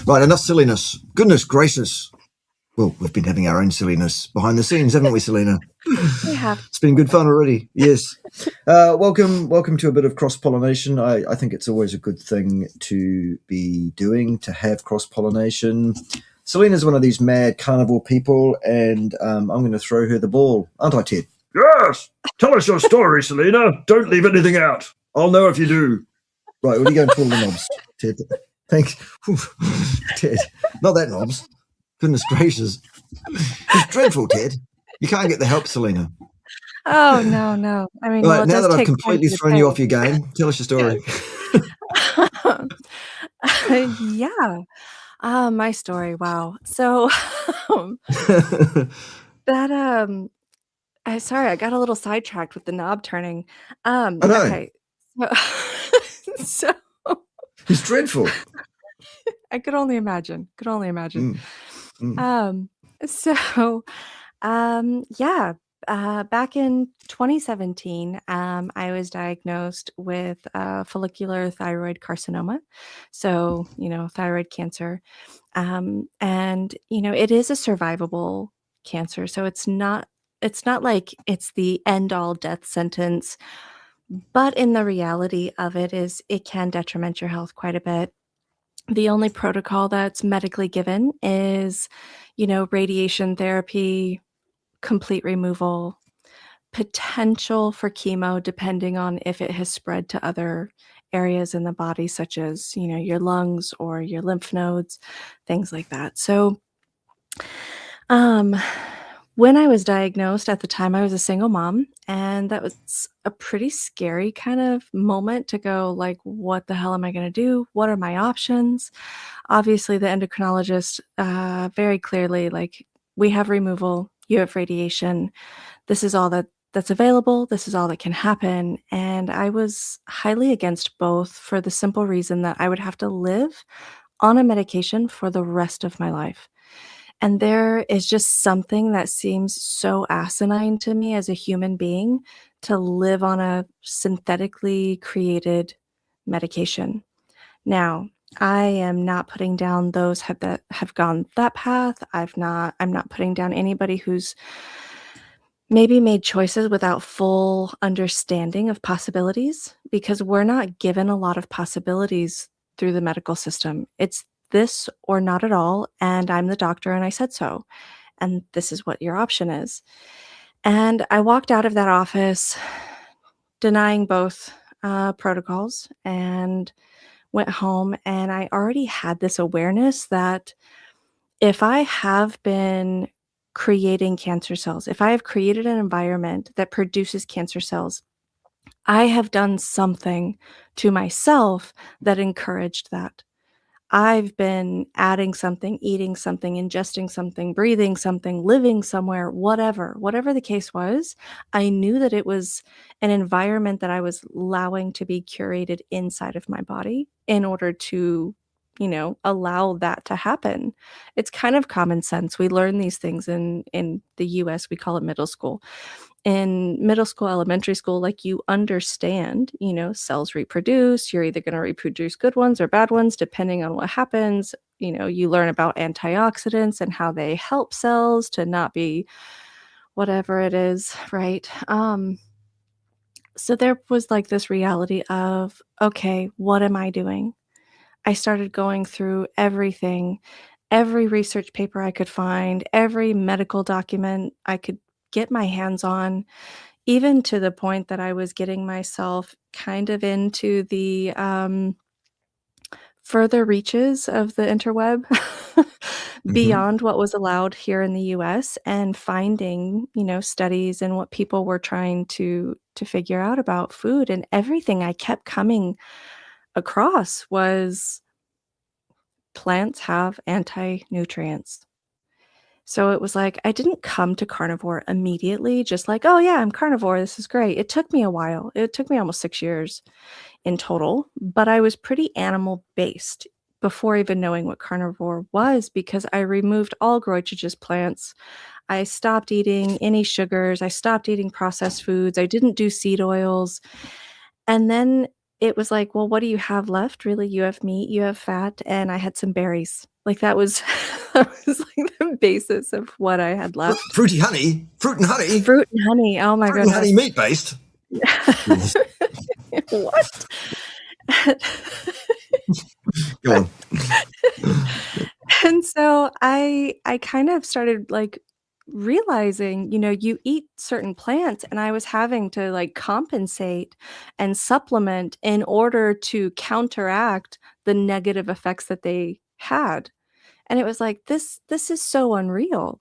Right, enough silliness. Goodness gracious. Well, we've been having our own silliness behind the scenes, haven't we, Selina? We have. It's been good fun already. Yes. Welcome to a bit of cross-pollination. I think it's always a good thing to be doing, to have cross-pollination. Selina's one of these mad carnivore people, and I'm going to throw her the ball. Aren't I, Ted? Yes! Tell us your story, Selina. Don't leave anything out. I'll know if you do. Right, will you go and twirl the knobs, Ted? Thanks. Ted, not that knobs. Goodness gracious. It's dreadful, Ted. You can't get the help, Selina. Oh, no. I mean, Right, now that I've take time completely to thrown you off train. your game, tell us your story. Yeah. My story. Wow. So that sorry, I got a little sidetracked with the knob turning. I know. Okay. So It's dreadful. I could only imagine. Mm. So yeah. Back in 2017, I was diagnosed with follicular thyroid carcinoma. So, thyroid cancer. And, it is a survivable cancer. So it's not like it's the end all death sentence. But in the reality of it is it can detriment your health quite a bit. The only protocol that's medically given is, radiation therapy, complete removal, potential for chemo depending on if it has spread to other areas in the body, such as, your lungs or your lymph nodes, things like that. So, when I was diagnosed at the time, I was a single mom, and that was a pretty scary kind of moment to go like, what the hell am I going to do? What are my options? Obviously, the endocrinologist very clearly, like, we have removal, you have radiation. This is all that's available. This is all that can happen. And I was highly against both for the simple reason that I would have to live on a medication for the rest of my life. And there is just something that seems so asinine to me as a human being to live on a synthetically created medication. Now, I am not putting down those that have gone that path. I'm not putting down anybody who's maybe made choices without full understanding of possibilities, because we're not given a lot of possibilities through the medical system. It's this or not at all, and I'm the doctor and I said so. And this is what your option is. And I walked out of that office denying both protocols and went home, and I already had this awareness that if I have been creating cancer cells, if I have created an environment that produces cancer cells, I have done something to myself that encouraged that. I've been adding something, eating something, ingesting something, breathing something, living somewhere, whatever the case was. I knew that it was an environment that I was allowing to be curated inside of my body in order to, allow that to happen. It's kind of common sense. We learn these things in the US, we call it middle school. In middle school, elementary school, like, you understand, cells reproduce. You're either going to reproduce good ones or bad ones, depending on what happens. You learn about antioxidants and how they help cells to not be whatever it is, right? So there was like this reality of, okay, what am I doing? I started going through everything, every research paper I could find, every medical document I could get my hands on, even to the point that I was getting myself kind of into the further reaches of the interweb beyond what was allowed here in the US, and finding, studies and what people were trying to figure out about food. And everything I kept coming across was plants have anti-nutrients. So it was like I didn't come to carnivore immediately, just like, oh yeah, I'm carnivore, this is great. It took me a while. It took me almost 6 years in total, but I was pretty animal based before even knowing what carnivore was, because I removed all goitrogenous plants. I stopped eating any sugars. I stopped eating processed foods. I didn't do seed oils. And then it was like, well, what do you have left? Really? You have meat, you have fat, and I had some berries. Like that was that was like the basis of what I had left. Fruity honey, fruit and honey, Fruit and honey. Oh my fruit and honey goodness. meat based. What? Go on. And so I kind of started like realizing, you eat certain plants and I was having to like compensate and supplement in order to counteract the negative effects that they had. And it was like this is so unreal.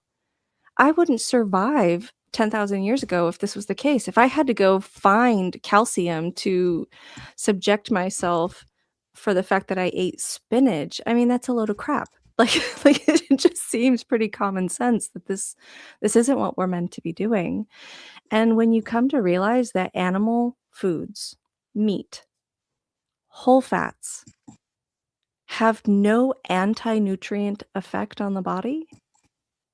I wouldn't survive 10,000 years ago if this was the case. If I had to go find calcium to subject myself for the fact that I ate spinach, I mean, that's a load of crap. Like it just seems pretty common sense that this isn't what we're meant to be doing. And when you come to realize that animal foods, meat, whole fats have no anti-nutrient effect on the body,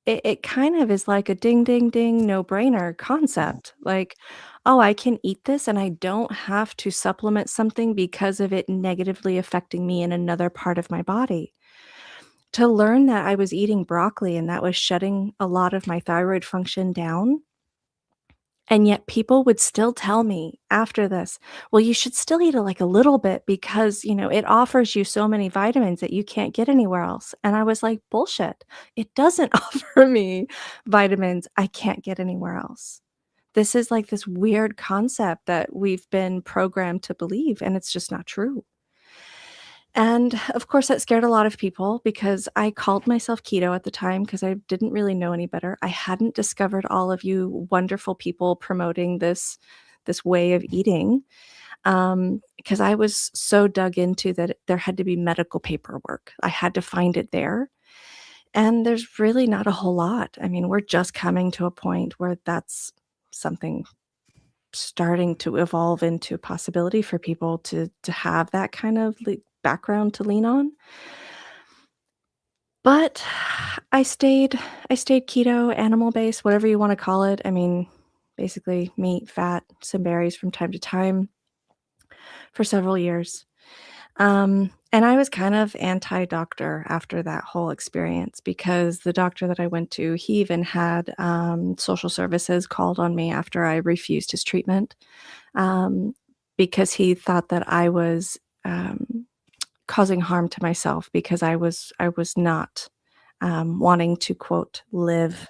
it kind of is like a ding, ding, ding, no-brainer concept. Like, "Oh, I can eat this and I don't have to supplement something because of it negatively affecting me in another part of my body." To learn that I was eating broccoli and that was shutting a lot of my thyroid function down, and yet people would still tell me after this, "Well, you should still eat it like a little bit because, it offers you so many vitamins that you can't get anywhere else." And I was like, "Bullshit. It doesn't offer me vitamins I can't get anywhere else." This is like this weird concept that we've been programmed to believe, and it's just not true. And of course, that scared a lot of people because I called myself keto at the time because I didn't really know any better. I hadn't discovered all of you wonderful people promoting this way of eating, because I was so dug into that there had to be medical paperwork. I had to find it there, and there's really not a whole lot. I mean, we're just coming to a point where that's something starting to evolve into a possibility for people to have that kind of background to lean on. But I stayed keto, animal based, whatever you want to call it. I mean, basically meat, fat, some berries from time to time for several years. And I was kind of anti-doctor after that whole experience because the doctor that I went to, he even had social services called on me after I refused his treatment, um, because he thought that I was causing harm to myself because I was not wanting to quote live,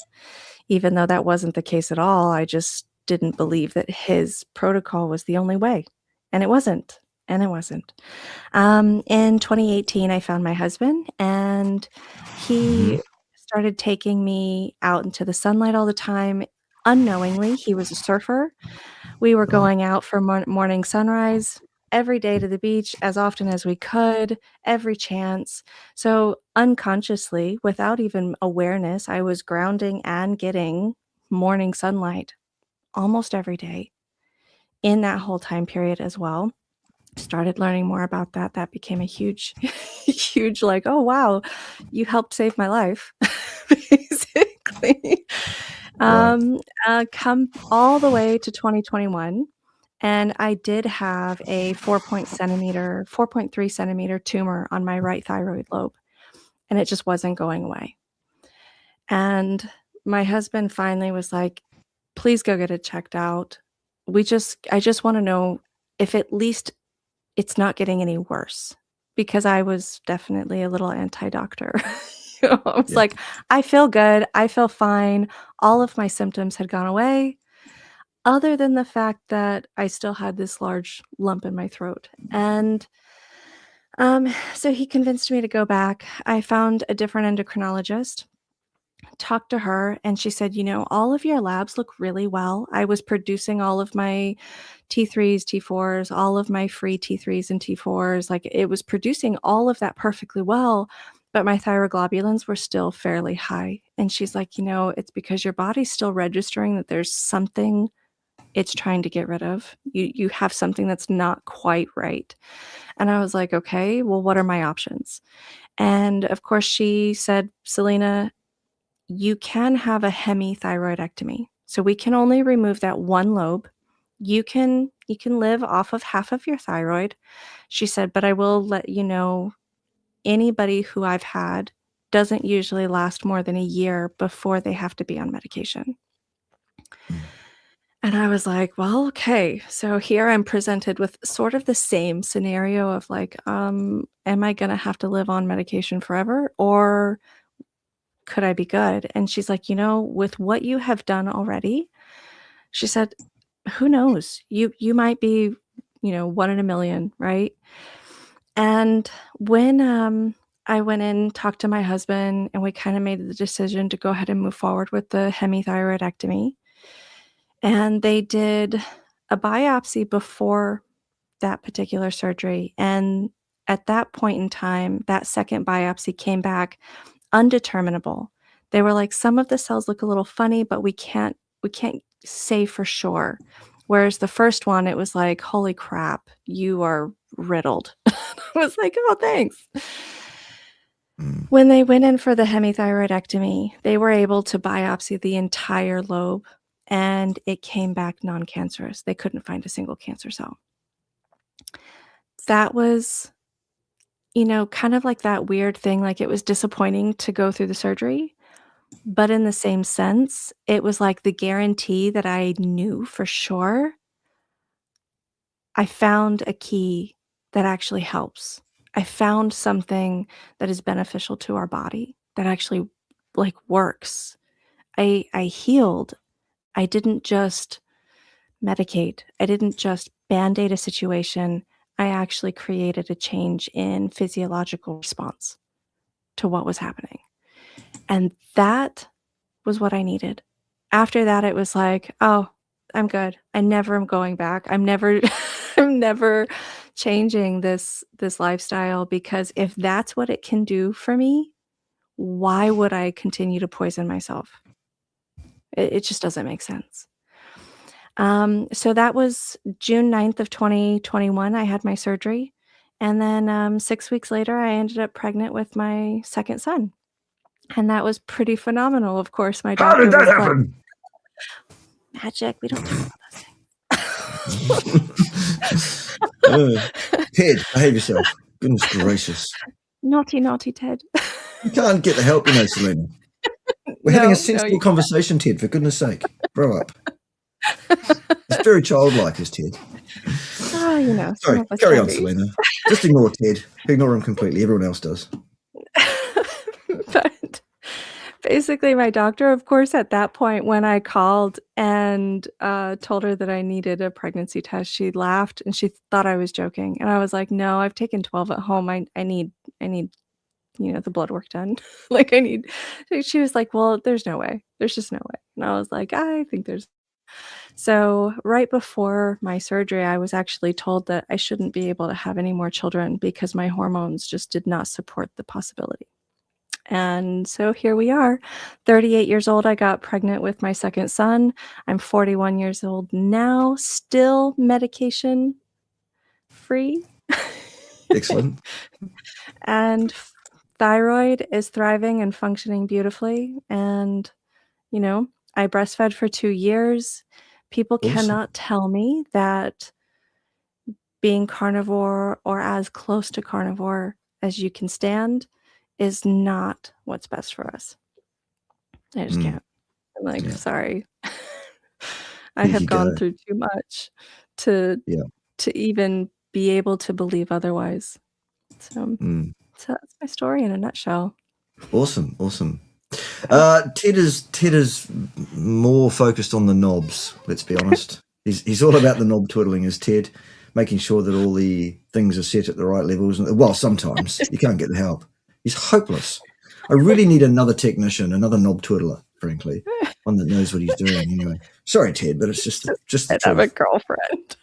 even though that wasn't the case at all. I just didn't believe that his protocol was the only way, and it wasn't. And it wasn't. In 2018, I found my husband, and Mhm. he started taking me out into the sunlight all the time. Unknowingly, he was a surfer. We were Right. going out for morning sunrise every day to the beach as often as we could, every chance. So, unconsciously, without even awareness, I was grounding and getting morning sunlight almost every day in that whole time period as well. Started learning more about that. That became a huge, huge, like, "Oh, wow, you helped save my life," basically. Right. Um, come all the way to 2021, and I did have a 4.3 centimeter tumor on my right thyroid lobe, and it just wasn't going away. And my husband finally was like, "Please go get it checked out. I just wanna know if at least it's not getting any worse," because I was definitely a little anti-doctor. I was Yeah. like, "I feel good, I feel fine." All of my symptoms had gone away, other than the fact that I still had this large lump in my throat, and, so he convinced me to go back. I found a different endocrinologist, talked to her, and she said, all of your labs look really well." I was producing all of my T3s, T4s, all of my free T3s and T4s. Like it was producing all of that perfectly well, but my thyroglobulins were still fairly high. And she's like, it's because your body's still registering that there's something it's trying to get rid of. You have something that's not quite right. And I was like, okay, well, what are my options? And of course, she said, Selena, you can have a hemithyroidectomy. So we can only remove that one lobe. You can live off of half of your thyroid. She said, but I will let you know anybody who I've had doesn't usually last more than a year before they have to be on medication. And I was like, well, okay. So here I'm presented with sort of the same scenario of like, am I going to have to live on medication forever, or could I be good? And she's like, with what you have done already, she said, who knows? You might be, 1 in a million, right? And when I went in, talked to my husband, and we kind of made the decision to go ahead and move forward with the hemithyroidectomy. And they did a biopsy before that particular surgery. And at that point in time, that second biopsy came back undeterminable. They were like, some of the cells look a little funny, but we can't say for sure. Whereas the first one, it was like, holy crap, you are riddled. I was like, oh, thanks. When they went in for the hemithyroidectomy, they were able to biopsy the entire lobe, and it came back non-cancerous. They couldn't find a single cancer cell. That was, kind of like that weird thing, like it was disappointing to go through the surgery, but in the same sense, it was like the guarantee that I knew for sure I found a key that actually helps. I found something that is beneficial to our body that actually like works. I healed. I didn't just medicate. I didn't just band-aid a situation. I actually created a change in physiological response to what was happening. And that was what I needed. After that, it was like, oh, I'm good. I never am going back. I'm never I'm never changing this lifestyle, because if that's what it can do for me, why would I continue to poison myself? It just doesn't make sense. So that was June 9th of 2021. I had my surgery. And then 6 weeks later, I ended up pregnant with my second son. And that was pretty phenomenal. Of course, my How doctor did that was like, happen? magic. We don't talk about those things. Ted, behave yourself. Goodness gracious. Naughty, naughty Ted. You can't get the help, Selina. We're having a sensible conversation, Ted, for goodness sake. Grow up. It's very childlike, is Ted. Sorry, carry on, Selina. Just ignore Ted. Ignore him completely. Everyone else does. But basically, my doctor, of course, at that point, when I called and told her that I needed a pregnancy test, she laughed and she thought I was joking. And I was like, no, I've taken 12 at home. I need the blood work done. Like she was like, well, there's no way. There's just no way. And I was like, I think there's. So right before my surgery, I was actually told that I shouldn't be able to have any more children because my hormones just did not support the possibility. And so here we are, 38 years old. I got pregnant with my second son. I'm 41 years old now, still medication free. Excellent. And thyroid is thriving and functioning beautifully. And, I breastfed for 2 years. People cannot tell me that being carnivore or as close to carnivore as you can stand is not what's best for us. I just can't. I'm like, sorry. I have gone through too much to even be able to believe otherwise. So that's my story in a nutshell. Awesome. Ted is more focused on the knobs, let's be honest. He's all about the knob twiddling, is Ted, making sure that all the things are set at the right levels. Well, sometimes you can't get the help. He's hopeless. I really need another technician, another knob twiddler, frankly, one that knows what he's doing. Anyway, sorry, Ted, but it's just the truth. I have a girlfriend.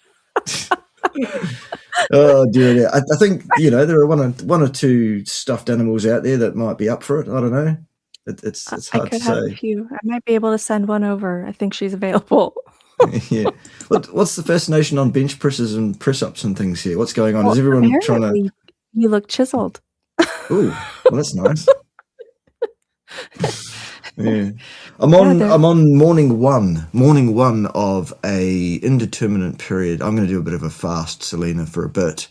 Oh dear! I think there are one or two stuffed animals out there that might be up for it. I don't know. It's hard to say. I could have a few. I might be able to send one over. I think she's available. Yeah. What's the fascination on bench presses and press ups and things here? What's going on? Is everyone trying to? You look chiseled. Oh, well, that's nice. Yeah. I'm on morning one of a indeterminate period. I'm going to do a bit of a fast, Selina, for a bit,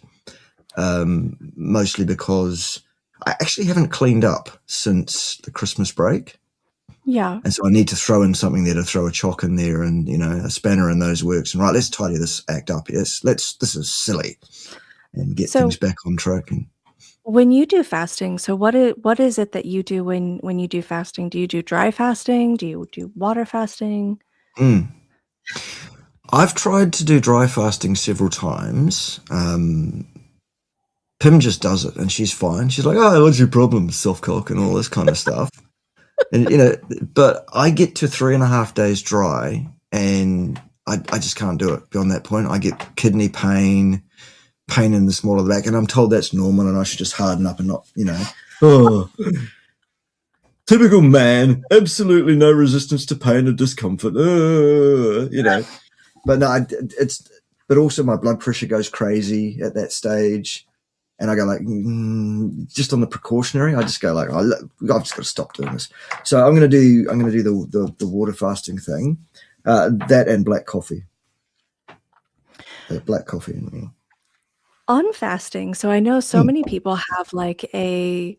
mostly because I actually haven't cleaned up since the Christmas break. Yeah. And so I need to throw in something there, to throw a chock in there and, a spanner in those works. And right, let's tidy this act up. Yes, this is silly, and get things So back on track. And when you do fasting, so what is it that you do when you do fasting? Do you do dry fasting? Do you do water fasting? mm, I've tried to do dry fasting several times. Pim just does it, and she's fine. She's like, "Oh, what's your problem, soft cock, and all this kind of stuff." And but I get to 3.5 days dry, and I just can't do it beyond that point. I get kidney pain, pain in the small of the back, and I'm told that's normal, and I should just harden up and not, oh, typical man, absolutely no resistance to pain or discomfort, But no, but also my blood pressure goes crazy at that stage. And I go like, just on the precautionary, I just go like, I've just got to stop doing this. So I'm going to do the water fasting thing, that and black coffee. Black coffee. On fasting, so I know so many people have like a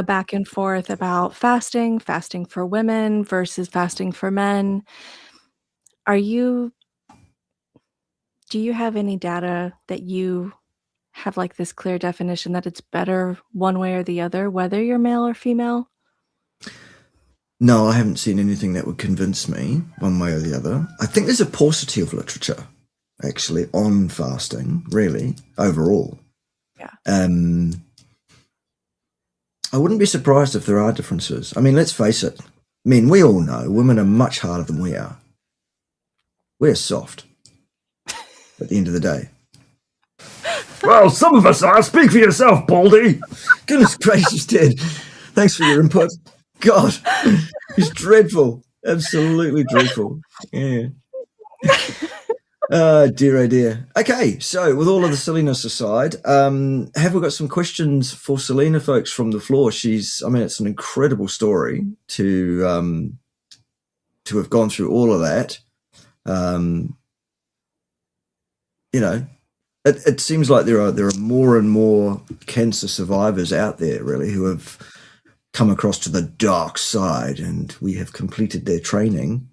back and forth about fasting for women versus fasting for men. Do you have any data that you have like this clear definition that it's better one way or the other, whether you're male or female? No, I haven't seen anything that would convince me one way or the other. I think there's a paucity of literature actually on fasting, really, overall. Yeah. I wouldn't be surprised if there are differences. I mean, let's face it. I mean, we all know women are much harder than we are. We're soft at the end of the day. Well, some of us are. Speak for yourself, Baldy. Goodness gracious, Ted. Thanks for your input. God, he's dreadful. Absolutely dreadful. Yeah. Dear, oh dear. Okay, so with all of the silliness aside, have we got some questions for Selina, folks, from the floor? It's an incredible story to have gone through all of that. It seems like there are more and more cancer survivors out there, really, who have come across to the dark side, and we have completed their training.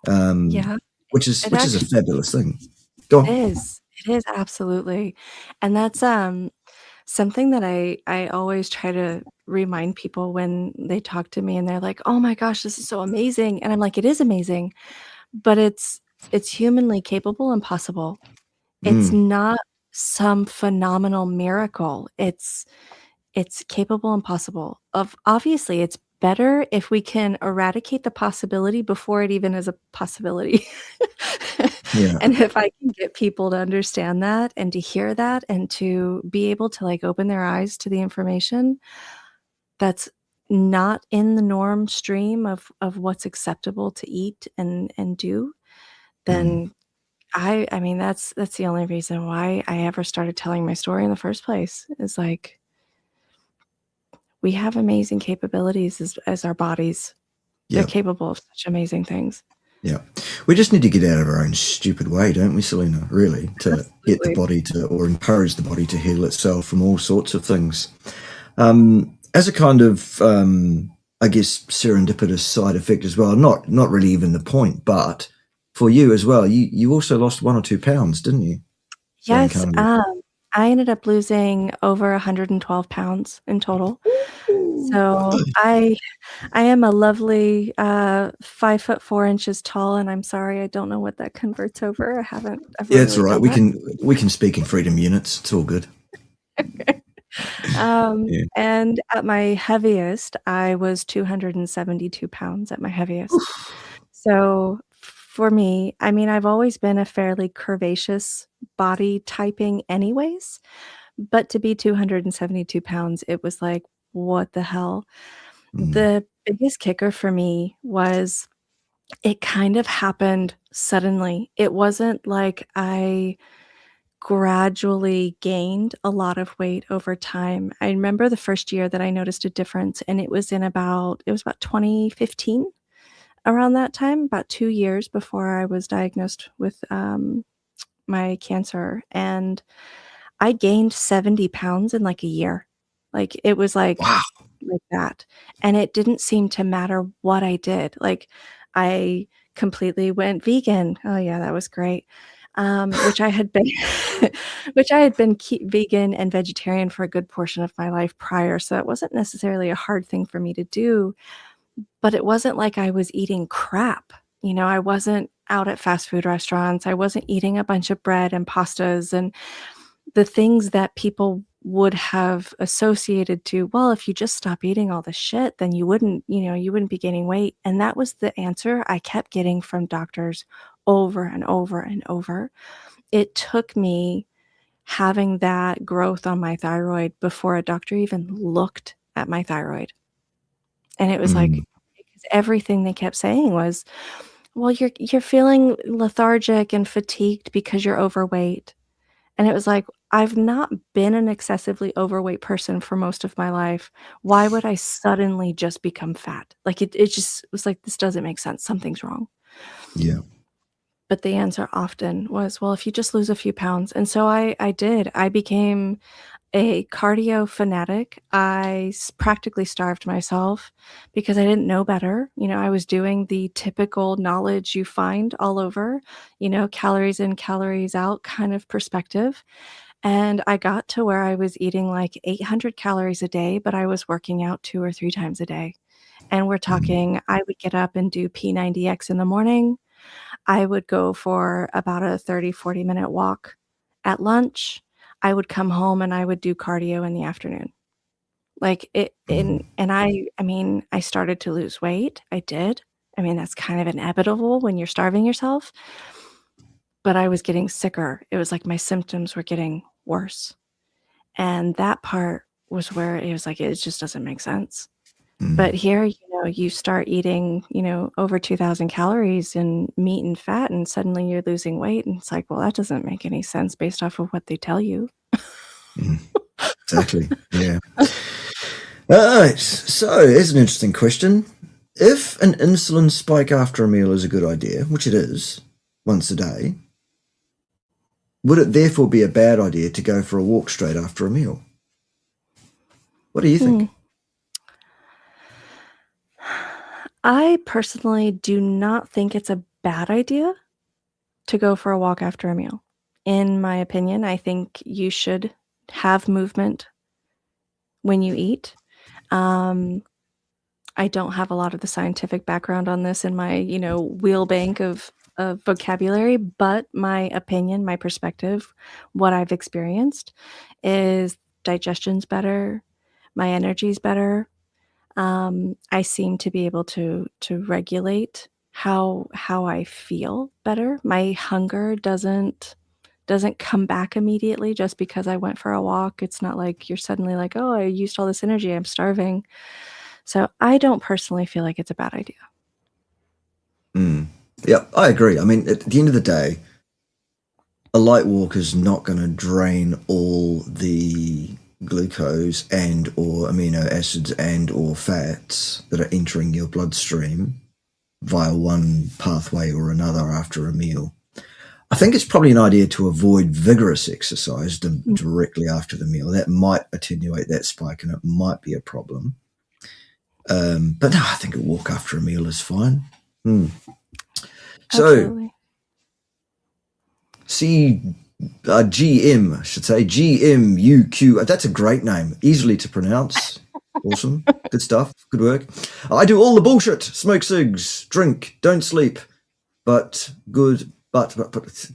Yeah. Which is It a fabulous thing. Go on. It is absolutely. And that's something that I always try to remind people when they talk to me and they're like, "Oh my gosh, this is so amazing." And I'm like, "It is amazing, but it's humanly capable and possible. It's not some phenomenal miracle. It's capable and possible. Of obviously, it's better if we can eradicate the possibility before it even is a possibility." Yeah. And if I can get people to understand that and to hear that and to be able to like open their eyes to the information that's not in the norm stream of what's acceptable to eat and do, then I mean that's the only reason why I ever started telling my story in the first place. Is like we have amazing capabilities as our bodies. They're Yeah. capable of such amazing things. Yeah. We just need to get out of our own stupid way, don't we, Selina, really, to get the body or encourage the body to heal itself from all sorts of things. As a kind of, I guess, serendipitous side effect as well, not really even the point, but for you as well, you also lost 1 or 2 pounds, didn't you? Yes, I ended up losing over 112 pounds in total. So I am a lovely 5'4" tall, and I'm sorry, I don't know what that converts over. I've Yeah, really, it's all really right. done We can speak in freedom units. It's all good. that. Yeah. And at my heaviest, I was 272 pounds at my heaviest. So for me, I mean, I've always been a fairly curvaceous body typing anyways, but to be 272 pounds, it was like, what the hell? The biggest kicker for me was it kind of happened suddenly. It wasn't like I gradually gained a lot of weight over time. I remember the first year that I noticed a difference, and it was about 2015, around that time, about 2 years before I was diagnosed with, my cancer, and I gained 70 pounds in, like, a year. Like, it was Wow. like that, and it didn't seem to matter what I did. Like, I completely went vegan. Oh, yeah, that was great. Which I had been which I had been vegan and vegetarian for a good portion of my life prior, so it wasn't necessarily a hard thing for me to do, but it wasn't like I was eating crap. You know, I wasn't out at fast food restaurants. I wasn't eating a bunch of bread and pastas and the things that people would have associated to, well, if you just stop eating all this shit, then you wouldn't, you wouldn't be gaining weight. And that was the answer I kept getting from doctors over and over and over. It took me having that growth on my thyroid before a doctor even looked at my thyroid. And it was Mm, like, because everything they kept saying was, well, you're feeling lethargic and fatigued because you're overweight. And it was like, I've not been an excessively overweight person for most of my life. Why would I suddenly just become fat? Like, it just was like, this doesn't make sense. Something's wrong. yeah. But the answer often was, well, if you just lose a few pounds. And so I did. I became a cardio fanatic. I practically starved myself because I didn't know better. I was doing the typical knowledge you find all over, calories in, calories out kind of perspective. And I got to where I was eating like 800 calories a day, but I was working out 2 or 3 times a day. And we're Mm, talking, I would get up and do P90X in the morning. I would go for about a 30-40 minute walk at lunch. I would come home and I would do cardio in the afternoon. Like it mm, and I mean, I started to lose weight. I did. I mean, that's kind of inevitable when you're starving yourself, but I was getting sicker. It was like my symptoms were getting worse. And that part was where it was like, it just doesn't make sense. But mm, here, you start eating, over 2,000 calories in meat and fat, and suddenly you're losing weight. And it's like, well, that doesn't make any sense based off of what they tell you. mm. Exactly. Yeah. All right. So here's an interesting question. If an insulin spike after a meal is a good idea, which it is, once a day, would it therefore be a bad idea to go for a walk straight after a meal? What do you Hmm. think? I personally do not think it's a bad idea to go for a walk after a meal. In my opinion, I think you should have movement when you eat. Um, I don't have a lot of the scientific background on this in my, wheel bank of vocabulary, but my opinion, my perspective, what I've experienced is digestion's better, my energy's better. I seem to be able to regulate how I feel better. My hunger doesn't come back immediately just because I went for a walk. It's not like you're suddenly like, "Oh, I used all this energy, I'm starving." So, I don't personally feel like it's a bad idea. Mm. Yeah, I agree. I mean, at the end of the day, a light walk is not going to drain all the glucose and or amino acids and or fats that are entering your bloodstream via one pathway or another after a meal. I think it's probably an idea to avoid vigorous exercise Mm, directly after the meal. That might attenuate that spike and it might be a problem. But no, I think a walk after a meal is fine. Hmm. So, absolutely. GM, I should say, GMUQ. That's a great name. Easily to pronounce. Awesome. Good stuff. Good work. I do all the bullshit. Smoke cigs, drink, don't sleep. But good. But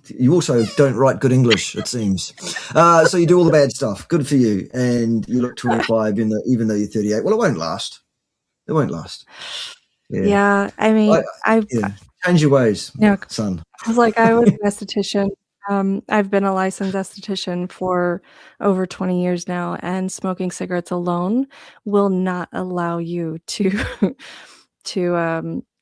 you also don't write good English, it seems. So you do all the bad stuff. Good for you. And you look 25 even though you're 38. Well, it won't last. It won't last. Yeah. Yeah, I I, mean, yeah. Change your ways, you know, son. 'cause, like, I was an esthetician. I've been a licensed esthetician for over 20 years now, and smoking cigarettes alone will not allow you to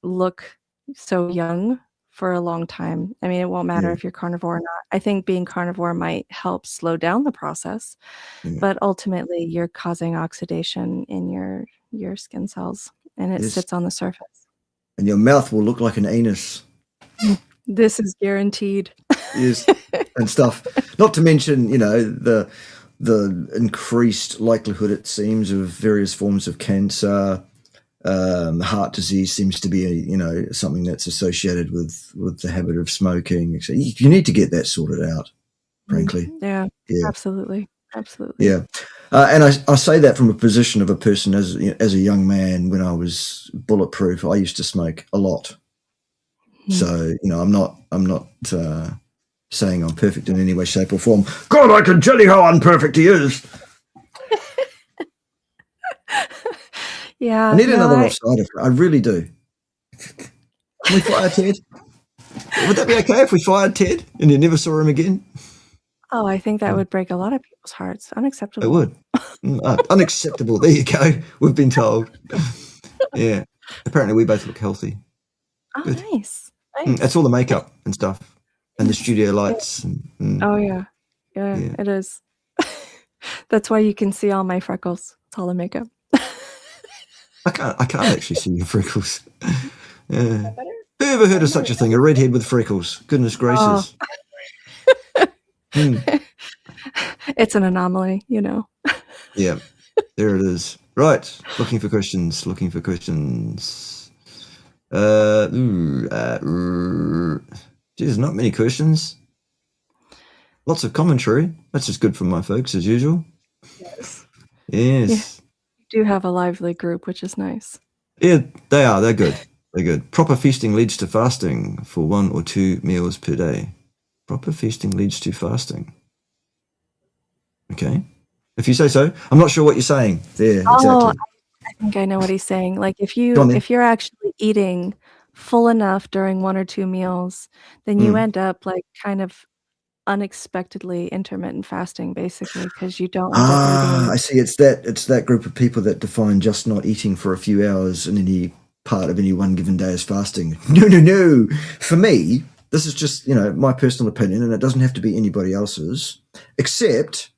look so young for a long time. I mean, it won't matter Yeah. if you're carnivore or not. I think being carnivore might help slow down the process, Yeah. but ultimately, you're causing oxidation in your skin cells, and it Yes. sits on the surface. And your mouth will look like an anus. This is guaranteed. Yes. And stuff. Not to mention, the the increased likelihood, it seems, of various forms of cancer. Heart disease seems to be, something that's associated with the habit of smoking. So you need to get that sorted out, frankly. Yeah, Yeah. absolutely. Yeah. And I say that from a position of a person as a young man. When I was bulletproof, I used to smoke a lot. So, I'm not saying I'm perfect in any way, shape or form. God, I can tell you how unperfect he is. Yeah. I need another offsider. I really do. Can we fire Ted? Would that be okay if we fired Ted and you never saw him again? Oh, I think that would break a lot of people's hearts. Unacceptable. It would. Unacceptable. There you go. We've been told. Yeah. Apparently we both look healthy. Oh, Good. nice. That's all the makeup and stuff and the studio lights. Oh, yeah, it is. That's why you can see all my freckles. It's all the makeup. I can't actually see your freckles. Yeah. Who ever heard of such a thing? A redhead with freckles? Goodness gracious. It's an anomaly, Yeah, there it is. Right, looking for questions. Geez, not many questions. Lots of commentary. That's just good for my folks, as usual. Yes. Yes. Yeah. You do have a lively group, which is nice. Yeah, they are. They're good. Proper feasting leads to fasting for 1 or 2 meals per day. Proper feasting leads to fasting. Okay. If you say so. I'm not sure what you're saying there exactly. I think I know what he's saying. Like if you're actually eating full enough during 1 or 2 meals, then you end up like kind of unexpectedly intermittent fasting, basically, because you don't end up eating. I see. It's that group of people that define just not eating for a few hours in any part of any one given day as fasting. No. For me, this is just my personal opinion, and it doesn't have to be anybody else's, except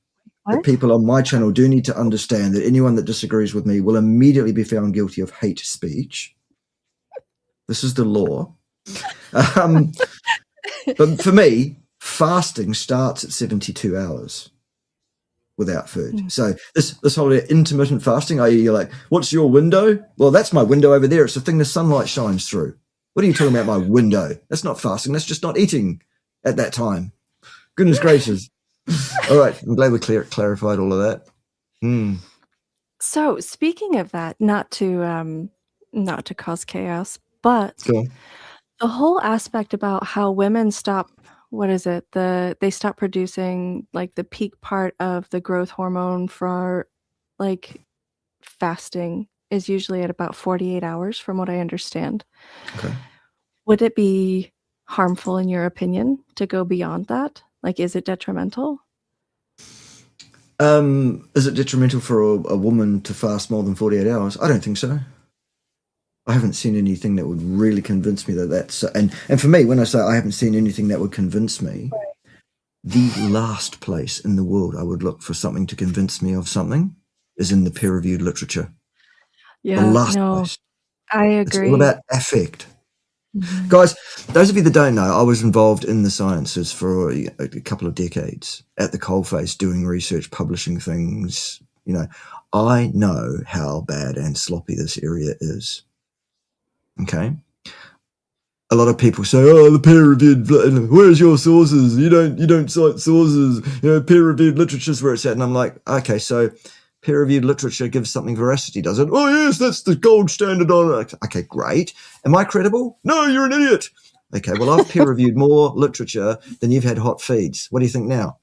that people on my channel do need to understand that anyone that disagrees with me will immediately be found guilty of hate speech. This is the law. But for me, fasting starts at 72 hours without food. So this whole intermittent fasting, i.e. you're like, what's your window? Well, that's my window over there. It's the thing the sunlight shines through. What are you talking about, my window? That's not fasting. That's just not eating at that time. Goodness gracious. All right. I'm glad we clarified all of that. So speaking of that, not to cause chaos, but the whole aspect about how women stop, they stop producing like the peak part of the growth hormone for like fasting is usually at about 48 hours from what I understand. Okay. Would it be harmful in your opinion to go beyond that? Like, is it detrimental? Is it detrimental for a woman to fast more than 48 hours? I don't think so. I haven't seen anything that would really convince me that that's... And for me, when I say I haven't seen anything that would convince me, the last place in the world I would look for something to convince me of something is in the peer-reviewed literature. Yeah, the last place. I agree. It's all about affect. Guys, those of you that don't know, I was involved in the sciences for a couple of decades at the coalface, doing research, publishing things. I know how bad and sloppy this area is. Okay. A lot of people say, "Oh, the peer-reviewed. Where's your sources? You don't cite sources. Peer-reviewed literature is where it's at." And I'm like, okay, so peer-reviewed literature gives something veracity, does it? Oh yes, that's the gold standard on it. Okay, great. Am I credible? No, you're an idiot. Okay, well, I've peer-reviewed more literature than you've had hot feeds. What do you think now?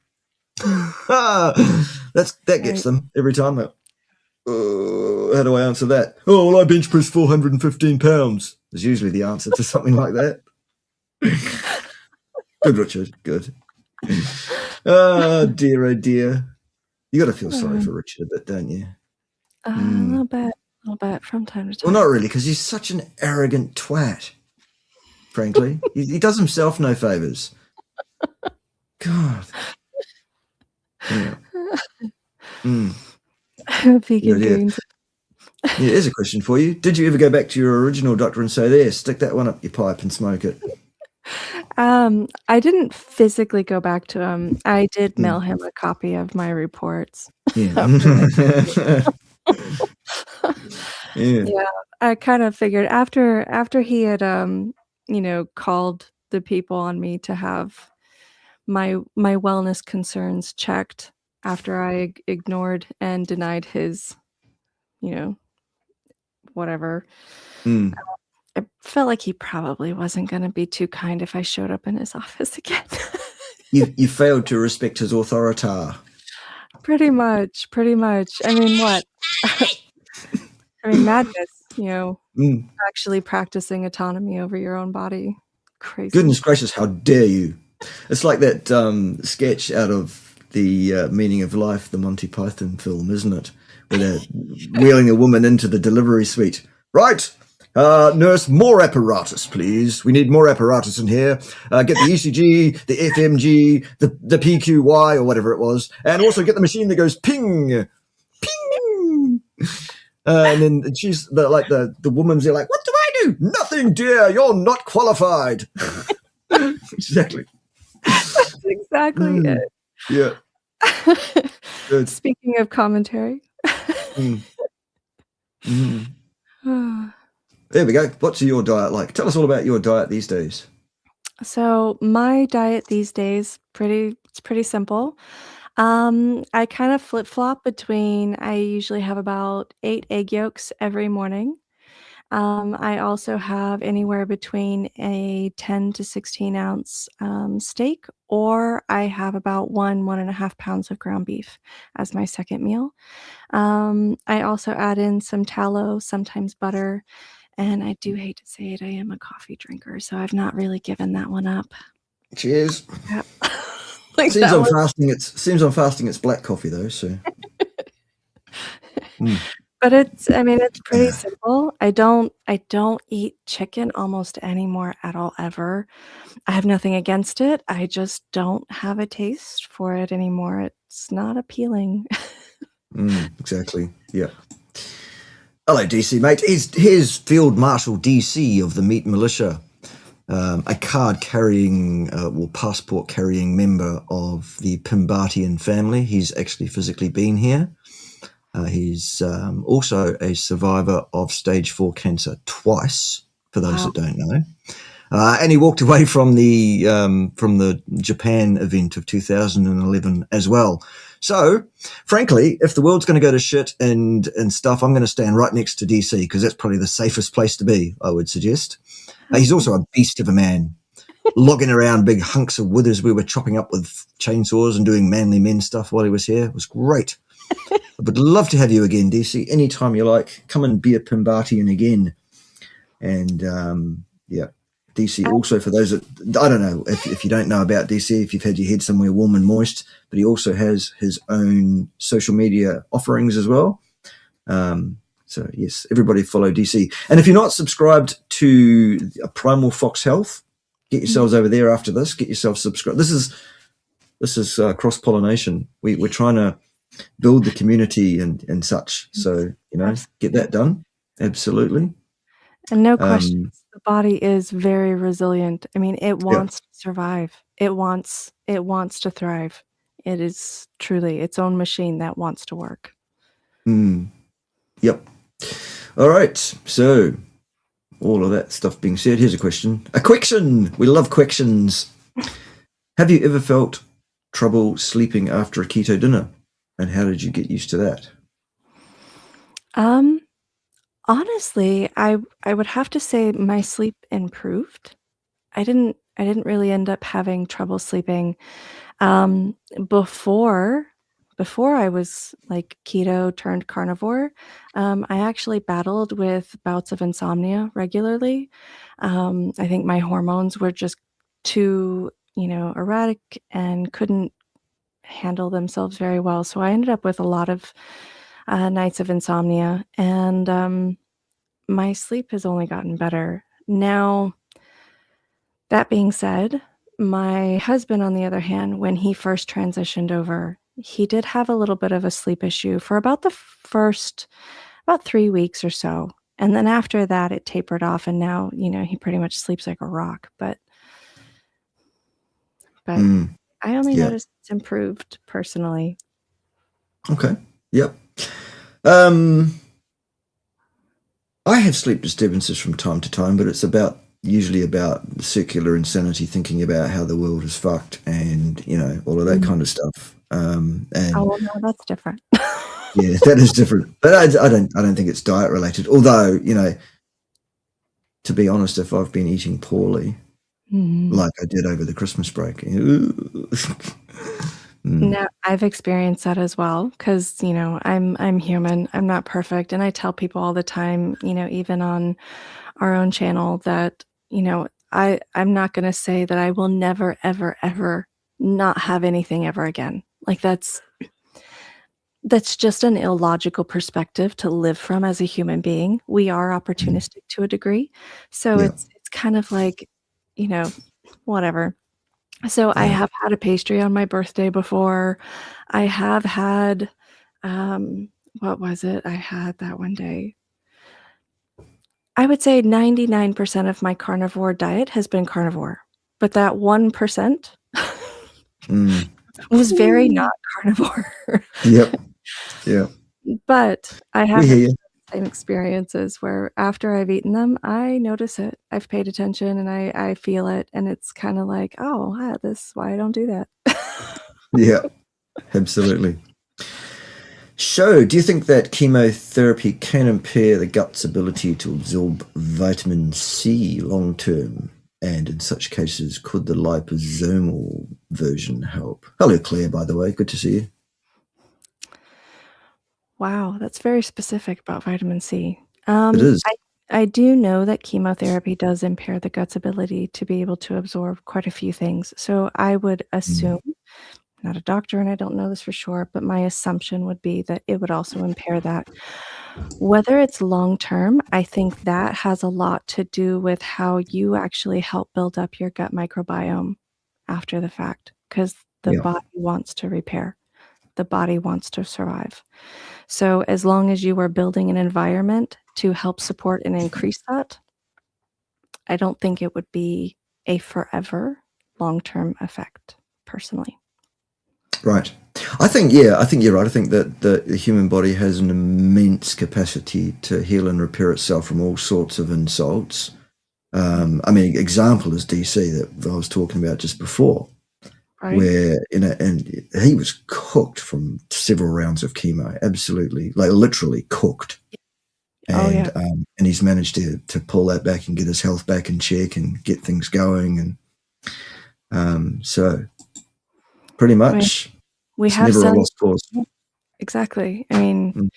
That gets them every time. How do I answer that? Oh, well, I bench press 415 pounds. Is usually the answer to something like that. Good, Richard. Good. Oh, dear, oh, dear. You got to feel sorry for Richard a bit, don't you? A little bit from time to time. Well, not really, because he's such an arrogant twat, frankly. he does himself no favours. God. Yeah. Vegan greens. Yeah, here's a question for you. Did you ever go back to your original doctor and say, there, stick that one up your pipe and smoke it? I didn't physically go back to him. I did mail Mm, him a copy of my reports yeah. after Yeah. Yeah, I kind of figured after he had, called the people on me to have my wellness concerns checked after I ignored and denied his, you know, whatever. Mm. I felt like he probably wasn't gonna be too kind if I showed up in his office again. You failed to respect his authority. Pretty much, pretty much. I mean, what? I mean, madness, Mm. actually practicing autonomy over your own body. Crazy. Goodness gracious, how dare you! It's like that sketch out of the Meaning of Life, the Monty Python film, isn't it? Where they're wheeling a woman into the delivery suite. Right, nurse, more apparatus, please. We need more apparatus in here. Get the ECG, the FMG, the PQY, or whatever it was, and also get the machine that goes ping, ping. And then she's the woman's there like, what do I do? Nothing, dear. You're not qualified. Exactly. That's exactly Mm, it. yeah. Good. Speaking of commentary. Mm, mm. There we go. What's your diet like? Tell us all about your diet these days. So my diet these days, it's pretty simple. I kind of flip-flop between I usually have about 8 egg yolks every morning. I also have anywhere between a 10 to 16 ounce steak, or I have about 1.5 pounds of ground beef as my second meal. I also add in some tallow, sometimes butter, and I do hate to say it, I am a coffee drinker, so I've not really given that one up. Cheers. Yep. Like Seems that I'm was fasting. It's black coffee though. So mm. But I mean, it's pretty simple. I don't eat chicken almost anymore at all, ever. I have nothing against it. I just don't have a taste for it anymore. It's not appealing. Exactly. Yeah. Hello, DC mate. Here's Field Marshal DC of the Meat Militia, a card carrying, passport carrying member of the Pimbatian family. He's actually physically been here. He's also a survivor of stage 4 cancer twice, for those Wow. that don't know. And he walked away from the Japan event of 2011 as well. So, frankly, if the world's going to go to shit and stuff, I'm going to stand right next to DC because that's probably the safest place to be, I would suggest. He's also a beast of a man, logging around big hunks of wood as we were chopping up with chainsaws and doing manly men stuff while he was here. It was great. I would love to have you again, DC, anytime you like. Come and be a Pimbatian again. And, yeah. DC also, for those that, I don't know if you don't know about DC, if you've had your head somewhere warm and moist, but he also has his own social media offerings as well. So yes, everybody follow DC. And if you're not subscribed to Primal Fox Health, get yourselves over there after this. Get yourself subscribed. This is cross pollination. We're trying to build the community and such. So get that done. Absolutely. And no questions, the body is very resilient. I mean, it Yeah. wants to survive. It wants to thrive. It is truly its own machine that wants to work. Yep. All right. So all of that stuff being said, here's a question. A question. We love questions. Have you ever felt trouble sleeping after a keto dinner? And how did you get used to that? Honestly, I would have to say my sleep improved. I didn't really end up having trouble sleeping. Before I was like keto turned carnivore, I actually battled with bouts of insomnia regularly. I think my hormones were just too, erratic and couldn't handle themselves very well. So I ended up with a lot of nights of insomnia, and my sleep has only gotten better. Now, that being said, my husband, on the other hand, when he first transitioned over, he did have a little bit of a sleep issue for about the first about 3 weeks or so. And then after that, it tapered off, and now, he pretty much sleeps like a rock. But but I only Yeah. noticed it's improved personally. Okay. Yep. I have sleep disturbances from time to time, but it's usually about circular insanity, thinking about how the world is fucked and, all of that kind of stuff. And Oh, well, no, that's different. yeah, that is different. But I don't think it's diet related. Although, to be honest, if I've been eating poorly, like I did over the Christmas break, No, I've experienced that as well because, I'm human. I'm not perfect. And I tell people all the time, even on our own channel that, I'm not going to say that I will never, ever, ever not have anything ever again. Like that's just an illogical perspective to live from as a human being. We are opportunistic to a degree. So yeah, it's kind of like, whatever. So I have had a pastry on my birthday before. I have had, what was it? I had that one day. I would say 99% of my carnivore diet has been carnivore, but that 1% was very not carnivore. yep, yeah. But I have We hear you. same experiences where after I've eaten them, I notice it. I've paid attention and I feel it, and it's kinda like, "Oh, this is why I don't do that." Yeah, absolutely. So, do you think that chemotherapy can impair the gut's ability to absorb vitamin C long term? And in such cases, could the liposomal version help? Hello, Claire, by the way. Good to see you. Wow, that's very specific about vitamin C. It is. I do know that chemotherapy does impair the gut's ability to be able to absorb quite a few things. So I would assume, not a doctor and I don't know this for sure, but my assumption would be that it would also impair that. Whether it's long term, I think that has a lot to do with how you actually help build up your gut microbiome after the fact, because the Yeah. body wants to repair. The body wants to survive. So as long as you are building an environment to help support and increase that, I don't think it would be a forever long-term effect, personally. Right. I think you're right. I think that the human body has an immense capacity to heal and repair itself from all sorts of insults. Example is DC that I was talking about just before, Right? where, and he was cooked from several rounds of chemo, absolutely, like literally cooked. Oh, yeah. And he's managed to pull that back and get his health back in check and get things going. And so pretty much We it's have never a cellular. lost cause. Exactly. I mean,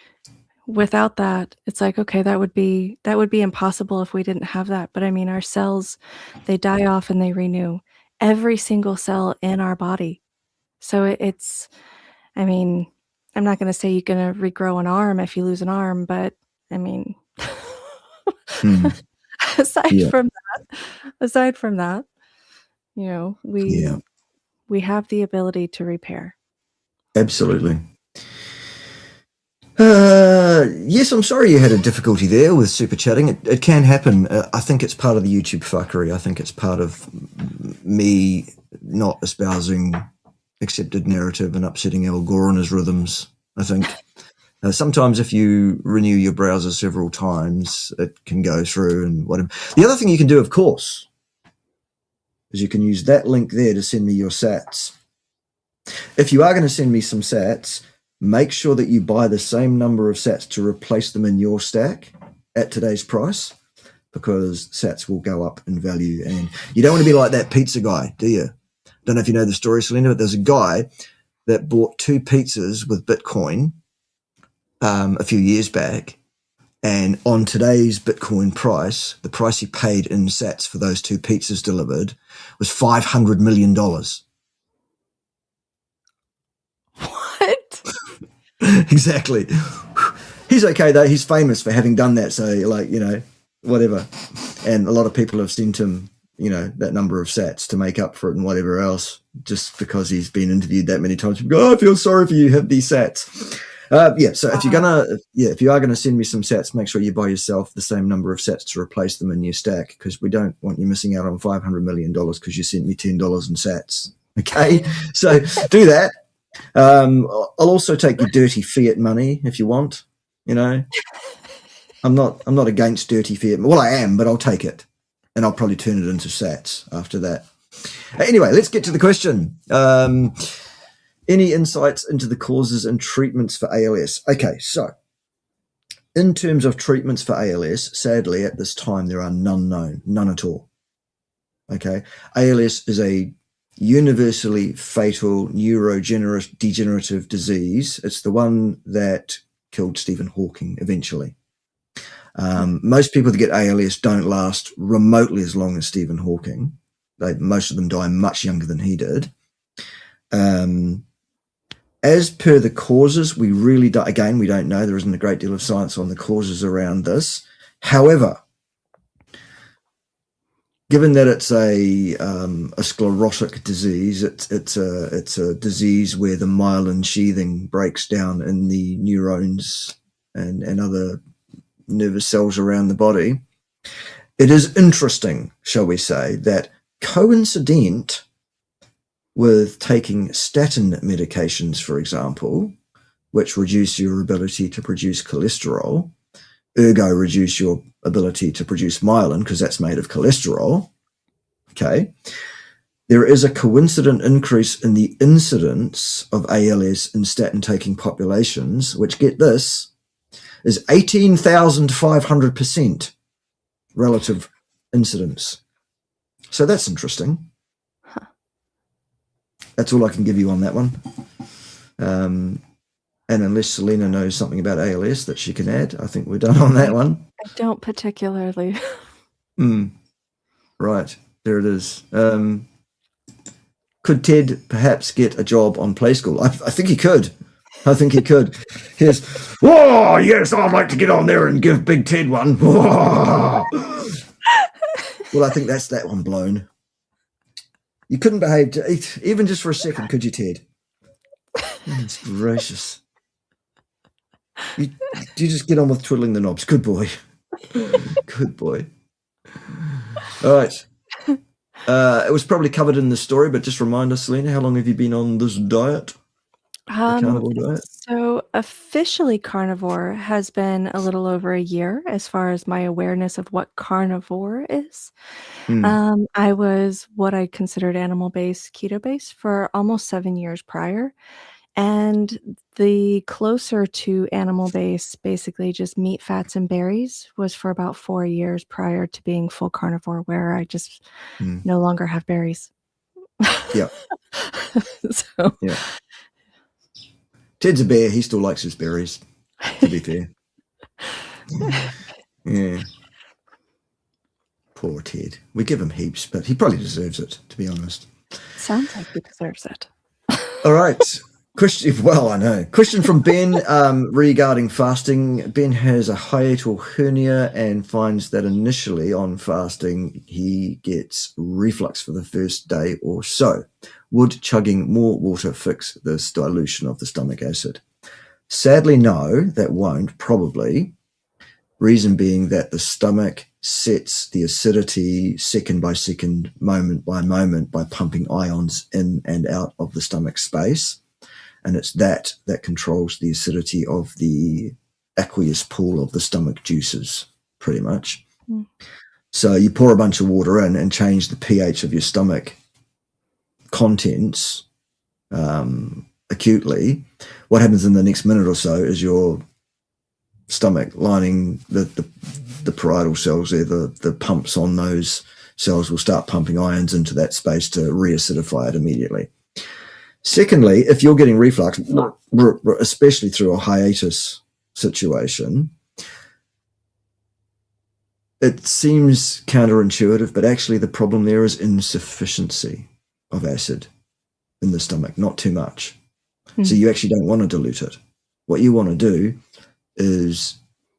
without that, it's like, okay, that would be impossible if we didn't have that. But I mean, our cells, they die off and they renew. Every single cell in our body. So it's, I mean, I'm not going to say you're going to regrow an arm if you lose an arm, but I mean, aside Yeah. from that, we have the ability to repair. Absolutely. Yes, I'm sorry you had a difficulty there with super chatting. It can happen. I think it's part of the YouTube fuckery. I think it's part of me not espousing accepted narrative and upsetting Al Gore and his rhythms. I think sometimes if you renew your browser several times, it can go through and whatever. The other thing you can do, of course, is you can use that link there to send me your sats. If you are going to send me some sats, make sure that you buy the same number of sats to replace them in your stack at today's price, because sats will go up in value. And you don't want to be like that pizza guy, do you? Don't know if you know the story, Selina, but there's a guy that bought 2 pizzas with Bitcoin a few years back. And on today's Bitcoin price, the price he paid in sats for those 2 pizzas delivered was $500 million. What? Exactly. He's okay though. He's famous for having done that. So whatever. And a lot of people have sent him, that number of sats to make up for it and whatever else, just because he's been interviewed that many times. People go, I feel sorry for you. Have these sats. So if you are gonna send me some sats, make sure you buy yourself the same number of sats to replace them in your stack, because we don't want you missing out on $500 million because you sent me $10 in sats. Okay, so do that. I'll also take your dirty fiat money if you want. You know, I'm not against dirty fiat. Well, I am, but I'll take it, and I'll probably turn it into sats after that. Anyway, let's get to the question. Any insights into the causes and treatments for ALS? Okay, so in terms of treatments for ALS, sadly at this time there are none known, none at all. Okay, ALS is a universally fatal neurodegenerative disease. It's the one that killed Stephen Hawking eventually. Most people that get ALS don't last remotely as long as Stephen Hawking. Most of them die much younger than he did. As per the causes, we really don't, again, we don't know. There isn't a great deal of science on the causes around this. However, given that it's a sclerotic disease, it's a disease where the myelin sheathing breaks down in the neurons and other nervous cells around the body. It is interesting, shall we say, that coincident with taking statin medications, for example, which reduce your ability to produce cholesterol, ergo reduce your ability to produce myelin because that's made of cholesterol, okay, there is a coincident increase in the incidence of ALS in statin-taking populations, which, get this, is 18,500% relative incidence. So that's interesting. That's all I can give you on that one. And unless Selina knows something about ALS that she can add, I think we're done on that one. I don't particularly. Right, there it is. Could Ted perhaps get a job on Play School? I think he could. I think he could. Here's, oh, yes, I'd like to get on there and give Big Ted one. Well, I think that's that one blown. You couldn't behave even just for a second, could you, Ted? Goodness gracious. You just get on with twiddling the knobs. Good boy. Good boy. All right. It was probably covered in the story, but just remind us, Selina, how long have you been on this diet? The carnivore diet? So officially carnivore has been a little over a year as far as my awareness of what carnivore is. I was what I considered animal-based, keto-based for almost 7 years prior. And the closer to animal-based, basically just meat, fats, and berries, was for about 4 years prior to being full carnivore, where I just no longer have berries. Yeah. So yeah. Ted's a bear. He still likes his berries, to be fair. Yeah. Poor Ted. We give him heaps, but he probably deserves it, to be honest. Sounds like he deserves it. All right. Well, I know. Question from Ben regarding fasting. Ben has a hiatal hernia and finds that initially on fasting he gets reflux for the first day or so. Would chugging more water fix this dilution of the stomach acid? Sadly, no, that won't, probably. Reason being that the stomach sets the acidity second by second, moment by moment, by pumping ions in and out of the stomach space. And it's that controls the acidity of the aqueous pool of the stomach juices, pretty much. So you pour a bunch of water in and change the pH of your stomach contents acutely. What happens in the next minute or so is your stomach lining, the parietal cells there, the pumps on those cells will start pumping ions into that space to reacidify it immediately. Secondly, if you're getting reflux, especially through a hiatus situation, it seems counterintuitive, but actually the problem there is insufficiency of acid in the stomach, not too much. So you actually don't want to dilute it. What you want to do is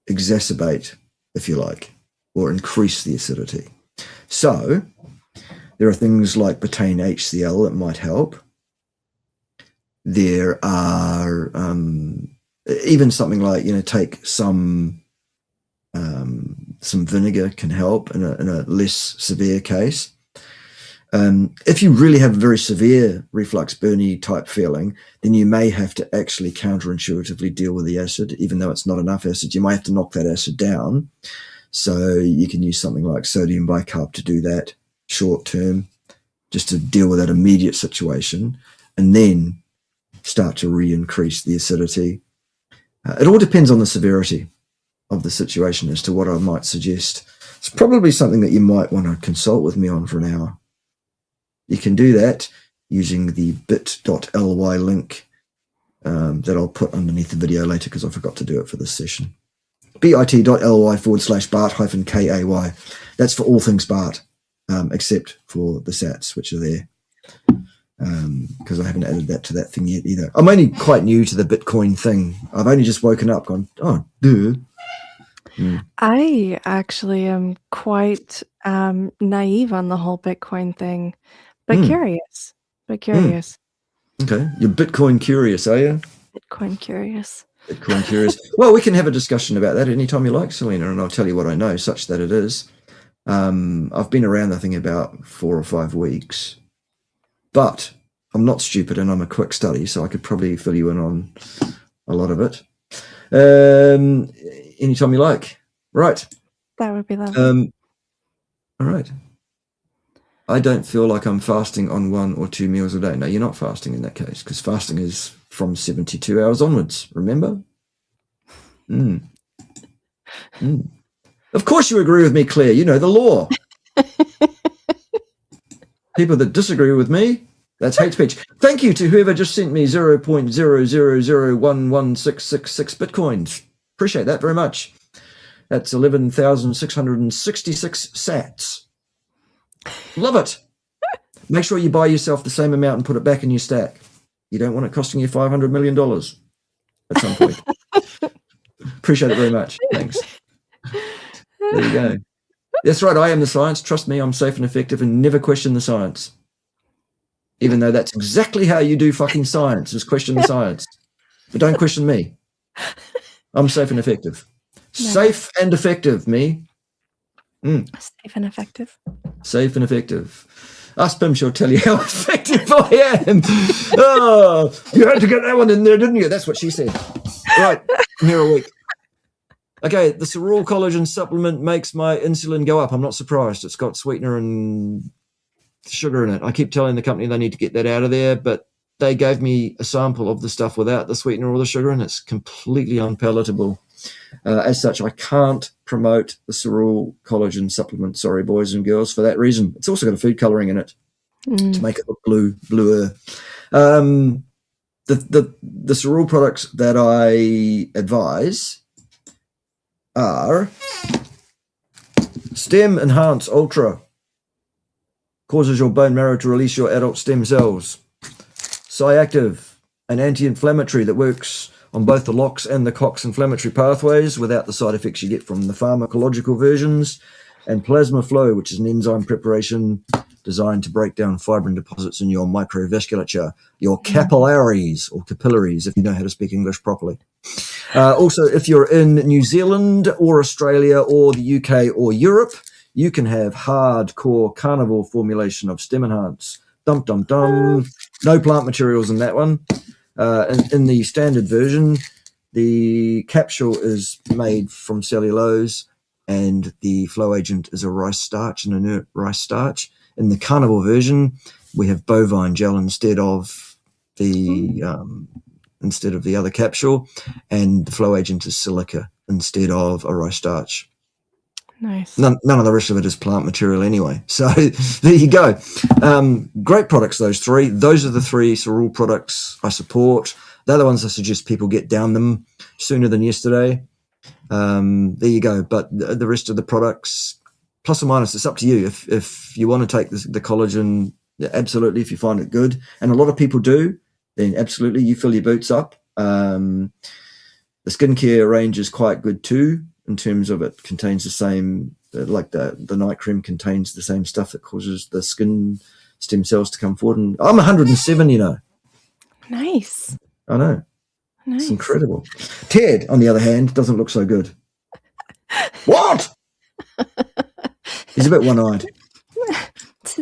exacerbate, if you like, or increase the acidity. So there are things like betaine HCl that might help. There are even something like, take some vinegar can help in a less severe case. If you really have a very severe reflux burny type feeling, then you may have to actually counterintuitively deal with the acid, even though it's not enough acid. You might have to knock that acid down. So you can use something like sodium bicarb to do that short term, just to deal with that immediate situation, and then start to re-increase the acidity. It all depends on the severity of the situation as to what I might suggest. It's probably something that you might want to consult with me on for an hour. You can do that using the bit.ly link that I'll put underneath the video later because I forgot to do it for this session. bit.ly/Bart-KAY. That's for all things Bart, except for the sats, which are there. Because I haven't added that to that thing yet either. I'm only quite new to the Bitcoin thing. I've only just woken up gone, oh, duh. I actually am quite naive on the whole Bitcoin thing, but curious. Okay, you're Bitcoin curious, are you? Bitcoin curious. Bitcoin curious. Well, we can have a discussion about that anytime you like, Selina, and I'll tell you what I know, such that it is. I've been around the thing about 4 or 5 weeks, but I'm not stupid and I'm a quick study, so I could probably fill you in on a lot of it. Anytime you like. Right. That would be lovely. All right. I don't feel like I'm fasting on 1 or 2 meals a day. No, you're not fasting in that case, because fasting is from 72 hours onwards, remember? Of course you agree with me, Claire. You know the law. People that disagree with me, that's hate speech. Thank you to whoever just sent me 0.000116666 Bitcoins. Appreciate that very much. That's 11,666 sats. Love it. Make sure you buy yourself the same amount and put it back in your stack. You don't want it costing you $500 million at some point. Appreciate it very much. Thanks. There you go. That's right. I am the science. Trust me, I'm safe and effective and never question the science. Even though that's exactly how you do fucking science, is question the science. But don't question me. I'm safe and effective. Nice. Safe and effective, me. Safe and effective. Safe and effective. Ask Pim, she'll tell you how effective I am. Oh, you had to get that one in there, didn't you? That's what she said. Right, I'm here a week. Okay, the cereal collagen supplement makes my insulin go up. I'm not surprised. It's got sweetener and sugar in it. I keep telling the company they need to get that out of there, but they gave me a sample of the stuff without the sweetener or the sugar, and it's completely unpalatable. As such, I can't promote the cereal collagen supplement, sorry, boys and girls, for that reason. It's also got a food colouring in it to make it look bluer. The cereal products that I advise are Stem Enhance Ultra, causes your bone marrow to release your adult stem cells. Cyactive, an anti-inflammatory that works on both the LOX and the COX inflammatory pathways without the side effects you get from the pharmacological versions. And Plasma Flow, which is an enzyme preparation designed to break down fibrin deposits in your microvasculature, your capillaries, or capillaries, if you know how to speak English properly. Also, if you're in New Zealand or Australia or the UK or Europe, you can have hardcore carnivore formulation of Stem Enhance. Dum, dum, dum. No plant materials in that one. In the standard version, the capsule is made from cellulose and the flow agent is a rice starch, an inert rice starch. In the carnivore version, we have bovine gel instead of the other capsule, and the flow agent is silica instead of a rice starch. Nice. None of the rest of it is plant material anyway. So there you go. Great products, those three. Those are the 3 cereal products I support. They're the ones I suggest people get down them sooner than yesterday. There you go. But the rest of the products, plus or minus, it's up to you. If you want to take the collagen, absolutely, if you find it good. And a lot of people do, then absolutely, you fill your boots up. The skincare range is quite good too, in terms of it contains the same, like the night cream contains the same stuff that causes the skin stem cells to come forward. And I'm 107, you know. Nice. I know. Nice. It's incredible. Ted, on the other hand, doesn't look so good. What? He's a bit one-eyed.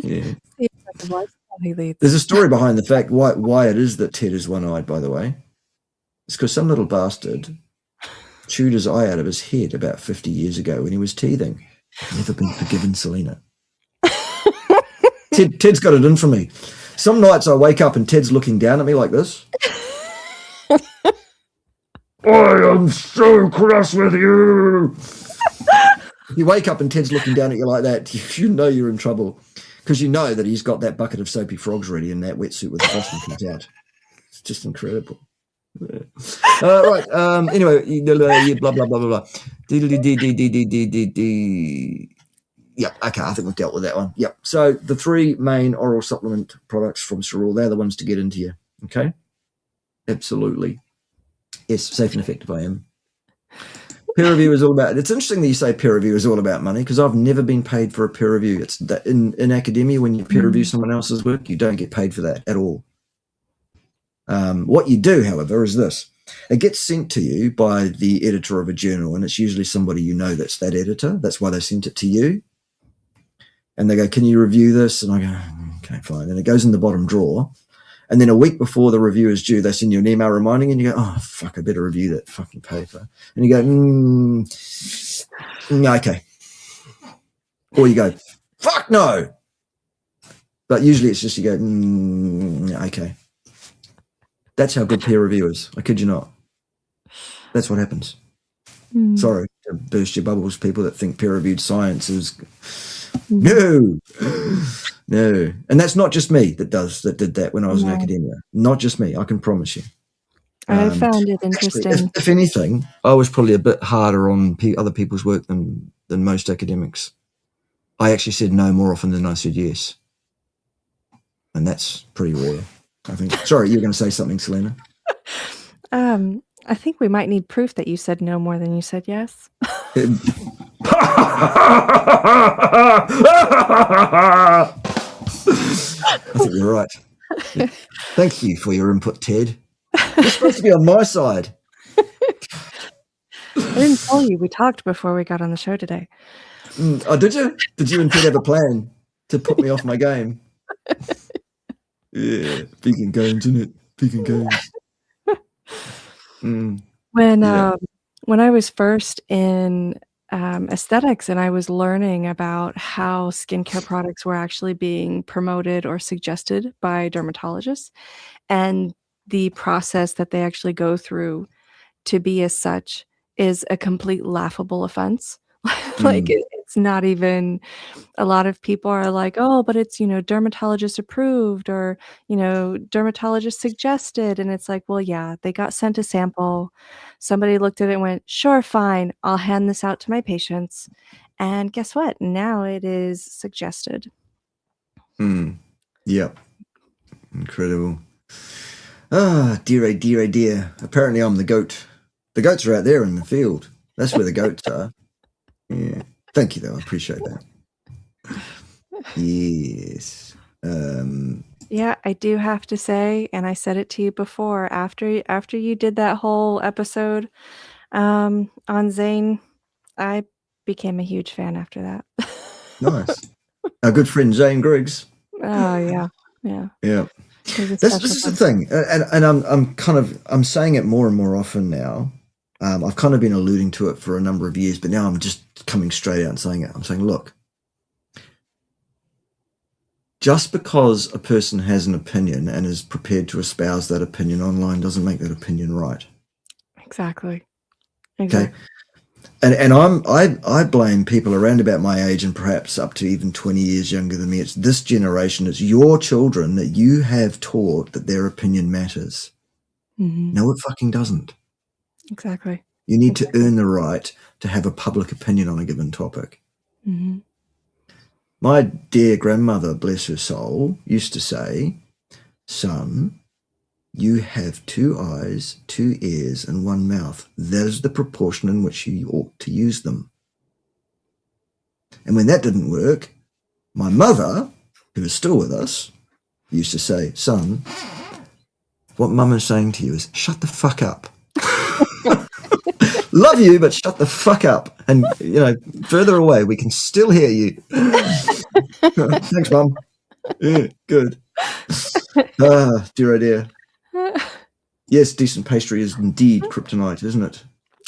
Yeah. of lifestyle he leads. There's a story behind the fact why it is that Ted is one-eyed, by the way. It's because some little bastard chewed his eye out of his head about 50 years ago when he was teething. Never been forgiven, Selina. Ted's got it in for me. Some nights I wake up and Ted's looking down at me like this. I am so cross with you. You wake up and Ted's looking down at you like that, you know you're in trouble, because you know that he's got that bucket of soapy frogs ready in that wetsuit with the bottom comes out. It's just incredible. Yeah. Right. Anyway, blah blah blah blah blah. Yep. Okay. I think we've dealt with that one. Yep. So the three main oral supplement products from Cerule, they're the ones to get into you. Okay. Absolutely. Yes. Safe and effective. I am. Peer review is all about. It's interesting that you say peer review is all about money, because I've never been paid for a peer review. It's that in academia, when you peer review someone else's work, you don't get paid for that at all. What you do, however, is this. It gets sent to you by the editor of a journal, and it's usually somebody you know that's that editor. That's why they sent it to you. And they go, can you review this? And I go, okay, fine. And it goes in the bottom drawer. And then a week before the review is due, they send you an email reminding you, and you go, oh, fuck, I better review that fucking paper. And you go, okay. Or you go, fuck no. But usually it's just you go, okay. That's how good peer review is. I kid you not. That's what happens. Sorry to burst your bubbles, people that think peer-reviewed science is... No. And that's not just me that did that when I was in academia. Not just me, I can promise you. I found it interesting. Actually, if anything, I was probably a bit harder on other people's work than most academics. I actually said no more often than I said yes. And that's pretty rare, I think. Sorry, you were going to say something, Selina. I think we might need proof that you said no more than you said yes. I think you're right. Thank you for your input, Ted. You're supposed to be on my side. I didn't tell you. We talked before we got on the show today. Oh, did you? Did you and Ted have a plan to put me off my game? Yeah, vegan games, isn't it? Vegan games. When I was first in aesthetics and I was learning about how skincare products were actually being promoted or suggested by dermatologists, and the process that they actually go through to be as such is a complete laughable offense. Like it's not even, a lot of people are like, oh, but it's, dermatologist approved or, dermatologist suggested. And it's like, well, yeah, they got sent a sample. Somebody looked at it and went, sure, fine, I'll hand this out to my patients. And guess what? Now it is suggested. Yep. Incredible. Ah, dear. Apparently I'm the goat. The goats are out there in the field. That's where the goats are. Yeah. Thank you, though. I appreciate that. Yes. Yeah, I do have to say, and I said it to you before, after you did that whole episode on Zane, I became a huge fan after that. Nice. Our good friend Zane Griggs. Oh yeah. This is the thing, and I'm saying it more and more often now. I've kind of been alluding to it for a number of years, but now I'm just coming straight out and saying it. I'm saying, look, just because a person has an opinion and is prepared to espouse that opinion online doesn't make that opinion right. Exactly. Okay. And I blame people around about my age and perhaps up to even 20 years younger than me. It's this generation, it's your children that you have taught that their opinion matters. No, it fucking doesn't. Exactly. You need to earn the right to have a public opinion on a given topic. My dear grandmother, bless her soul, used to say, son, you have 2 eyes, 2 ears, and 1 mouth. That is the proportion in which you ought to use them. And when that didn't work, my mother, who is still with us, used to say, son, what mum is saying to you is, shut the fuck up. Love you, but shut the fuck up. And, further away, we can still hear you. Thanks, Mum. Yeah, good. Ah, dear, oh dear. Yes, decent pastry is indeed kryptonite, isn't it?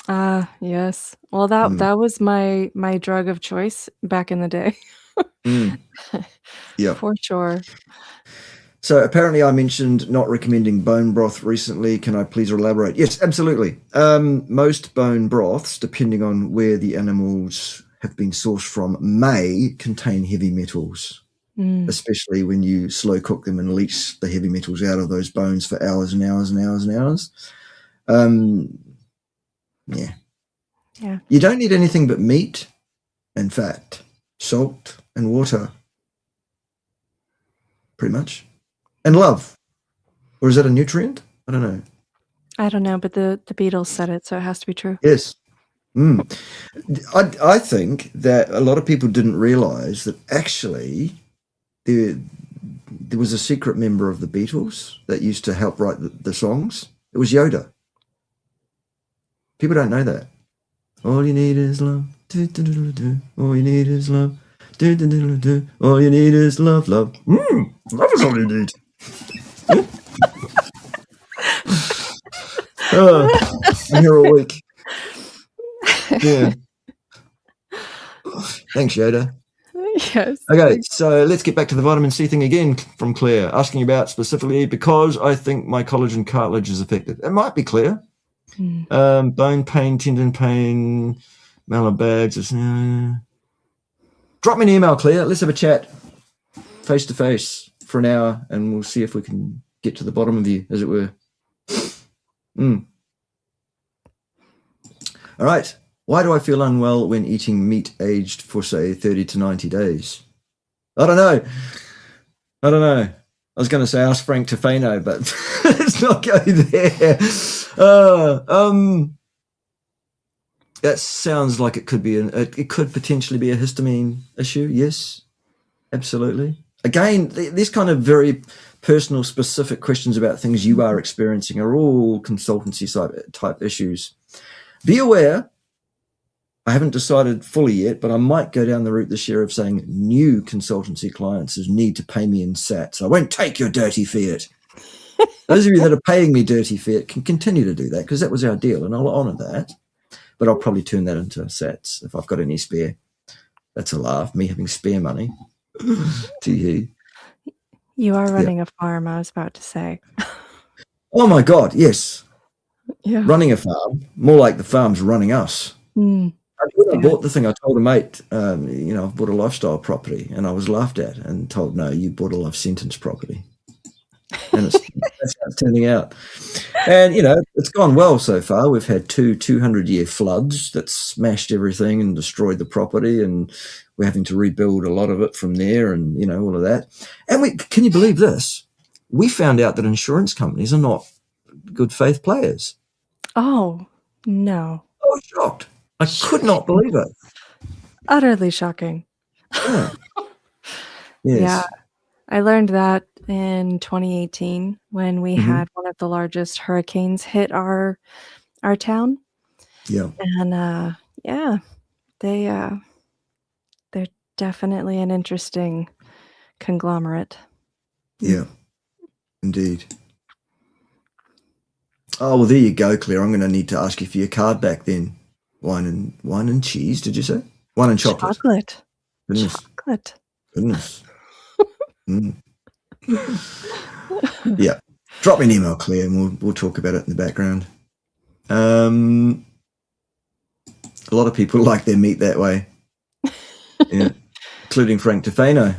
Ah, yes. Well, that was my drug of choice back in the day. Mm. Yeah. For sure. So apparently I mentioned not recommending bone broth recently. Can I please elaborate? Yes, absolutely. Most bone broths, depending on where the animals have been sourced from, may contain heavy metals, Mm, especially when you slow cook them and leach the heavy metals out of those bones for hours and hours and hours and hours. Yeah. yeah. You don't need anything but meat and fat, salt and water, pretty much. And love. Or is that a nutrient? I don't know. I don't know, but the Beatles said it, so it has to be true. Yes. Mm. I think that a lot of people didn't realize that actually there was a secret member of the Beatles that used to help write the songs. It was Yoda. People don't know that. All you need is love. Do, do, do, do, do. All you need is love. Do, do, do, do, do. All you need is love, love. Love is all you need. I'm here all week. Yeah. Thanks, Yoda. Yes. Okay, so let's get back to the vitamin C thing again from Claire, asking about specifically because I think my collagen cartilage is affected. It might be Claire. Bone pain, tendon pain, malabags. Drop me an email, Claire. Let's have a chat face to face for an hour and we'll see if we can get to the bottom of you, as it were. All right. Why do I feel unwell when eating meat aged for, say, 30 to 90 days? I don't know. I was going to say ask Frank Tofano, but let's not go there. That sounds like it could be it could potentially be a histamine issue. Yes, absolutely. Again, these kind of very personal, specific questions about things you are experiencing are all consultancy type issues. Be aware. I haven't decided fully yet, but I might go down the route this year of saying new consultancy clients need to pay me in sats. I won't take your dirty fiat. Those of you that are paying me dirty fiat can continue to do that because that was our deal, and I'll honour that. But I'll probably turn that into sats if I've got any spare. That's a laugh, me having spare money. Tee-hee. You are running a farm, I was about to say. Oh my God, yes. Yeah. Running a farm, more like the farm's running us. When I bought the thing, I told a mate, I've bought a lifestyle property, and I was laughed at and told, no, you bought a life sentence property. And that's how it's turning out. And, it's gone well so far. We've had 200-year floods that smashed everything and destroyed the property, and we're having to rebuild a lot of it from there and, all of that. And can you believe this? We found out that insurance companies are not good faith players. Oh, no. I was shocked. I could not believe it. Utterly shocking. Yeah. Yes. Yeah. I learned that in 2018 when we had one of the largest hurricanes hit our town. Yeah. And they're definitely an interesting conglomerate. Yeah. Indeed. Oh, well, there you go, Claire. I'm going to need to ask you for your card back then. Wine and cheese, did you say? Wine and chocolate. Chocolate. Goodness. Chocolate. Goodness. Yeah. Drop me an email, Claire, and we'll talk about it in the background. A lot of people like their meat that way. Yeah. Including Frank Tofano.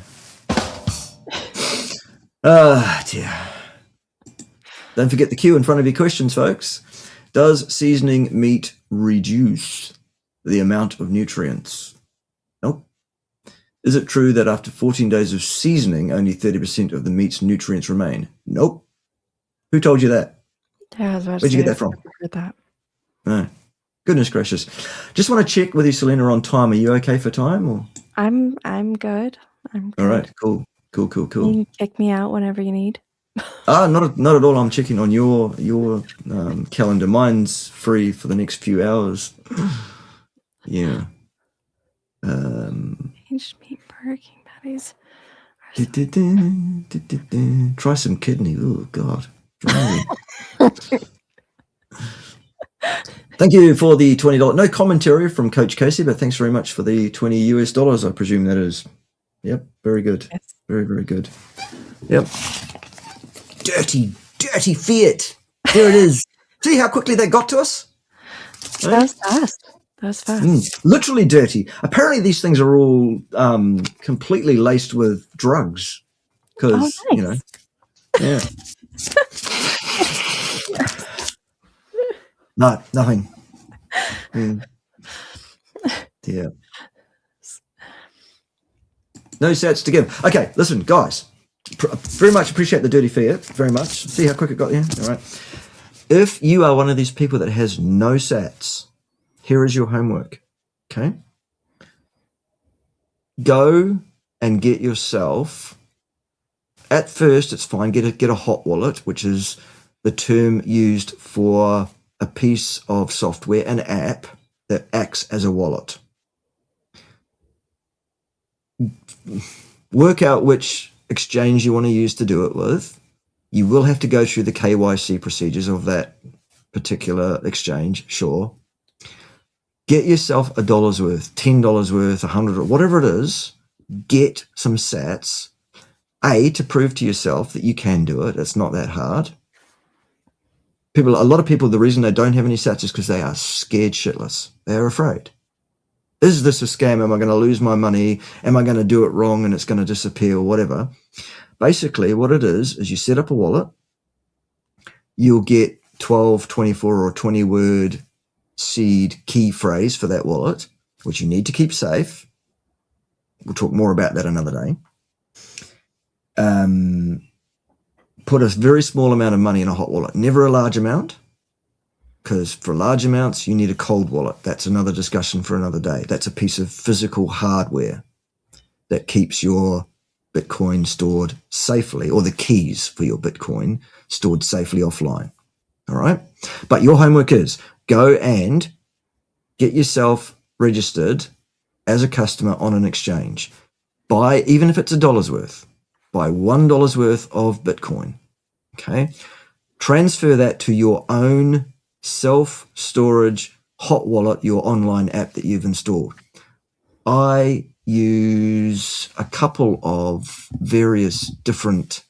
Dear. Don't forget the Q in front of your questions, folks. Does seasoning meat reduce the amount of nutrients? Nope. Is it true that after 14 days of seasoning, only 30% of the meat's nutrients remain? Nope. Who told you that? Yeah, Where'd you get that from? Heard that. No. Goodness gracious. Just want to check with you, Selina, on time. Are you okay for time? Or? I'm good. I'm good. All right, cool. You can kick me out whenever you need. Not at all. I'm checking on your calendar. Mine's free for the next few hours. Yeah. Aged meat Burger King patties Try some kidney. Oh, God. Thank you for the $20. No commentary from Coach Casey, but thanks very much for the $20 US. I presume that is. Yep, very good. Yes. Very, very good. Yep. Dirty Fiat. There it is. See how quickly they got to us? That was fast. That was fast. Literally dirty. Apparently these things are all completely laced with drugs. Because, Oh, nice. yeah. No, nothing. Yeah. No sets to give. Okay, listen, guys. Very much appreciate the dirty Fiat. Very much. See how quick it got there? All right. If you are one of these people that has no sats, here is your homework. Okay? Go and get yourself, at first it's fine, get a hot wallet, which is the term used for a piece of software, an app that acts as a wallet. Work out which exchange you want to use to do it with. You will have to go through the KYC procedures of that particular exchange, sure. Get yourself $1 worth, $10 worth, $100, or whatever it is. Get some sats. To prove to yourself that you can do it. It's not that hard. A lot of people, the reason they don't have any sats is because they are scared shitless. They're afraid. Is this a scam? Am I going to lose my money? Am I going to do it wrong and it's going to disappear or whatever? Basically, what it is you set up a wallet. You'll get 12, 24, or 20 word seed key phrase for that wallet, which you need to keep safe. We'll talk more about that another day. Put a very small amount of money in a hot wallet, never a large amount, because for large amounts, you need a cold wallet. That's another discussion for another day. That's a piece of physical hardware that keeps your Bitcoin stored safely, or the keys for your Bitcoin stored safely offline. All right. But your homework is go and get yourself registered as a customer on an exchange. Buy, even if it's $1 worth, buy $1 worth of Bitcoin. Okay. Transfer that to your own self-storage hot wallet, your online app that you've installed. I use a couple of various different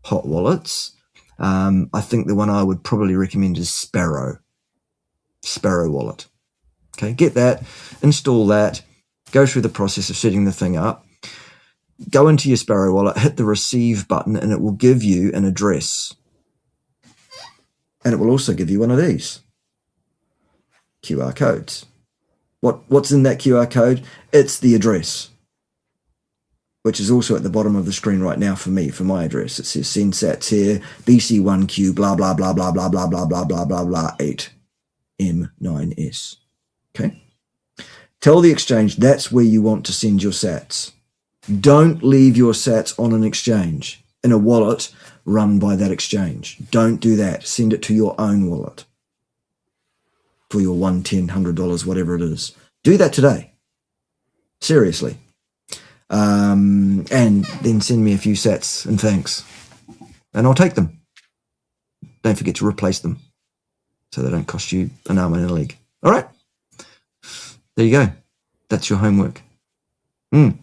hot wallets. I think the one I would probably recommend is Sparrow wallet. Okay, get that, install that, go through the process of setting the thing up, go into your Sparrow wallet, hit the receive button, and it will give you an address. And it will also give you one of these QR codes. What's in that QR code? It's the address, which is also at the bottom of the screen right now for me, for my address. It says send sats here, BC1Q, blah, blah, blah, blah, blah, blah, blah, blah, blah, blah, blah, 8M9S. Okay? Tell the exchange that's where you want to send your sats. Don't leave your sats on an exchange in a wallet run by that exchange. Don't do that. Send it to your own wallet for your $1, $10, $100, whatever it is. Do that today. Seriously. And then send me a few sats and thanks. And I'll take them. Don't forget to replace them so they don't cost you an arm and a leg. All right? There you go. That's your homework. The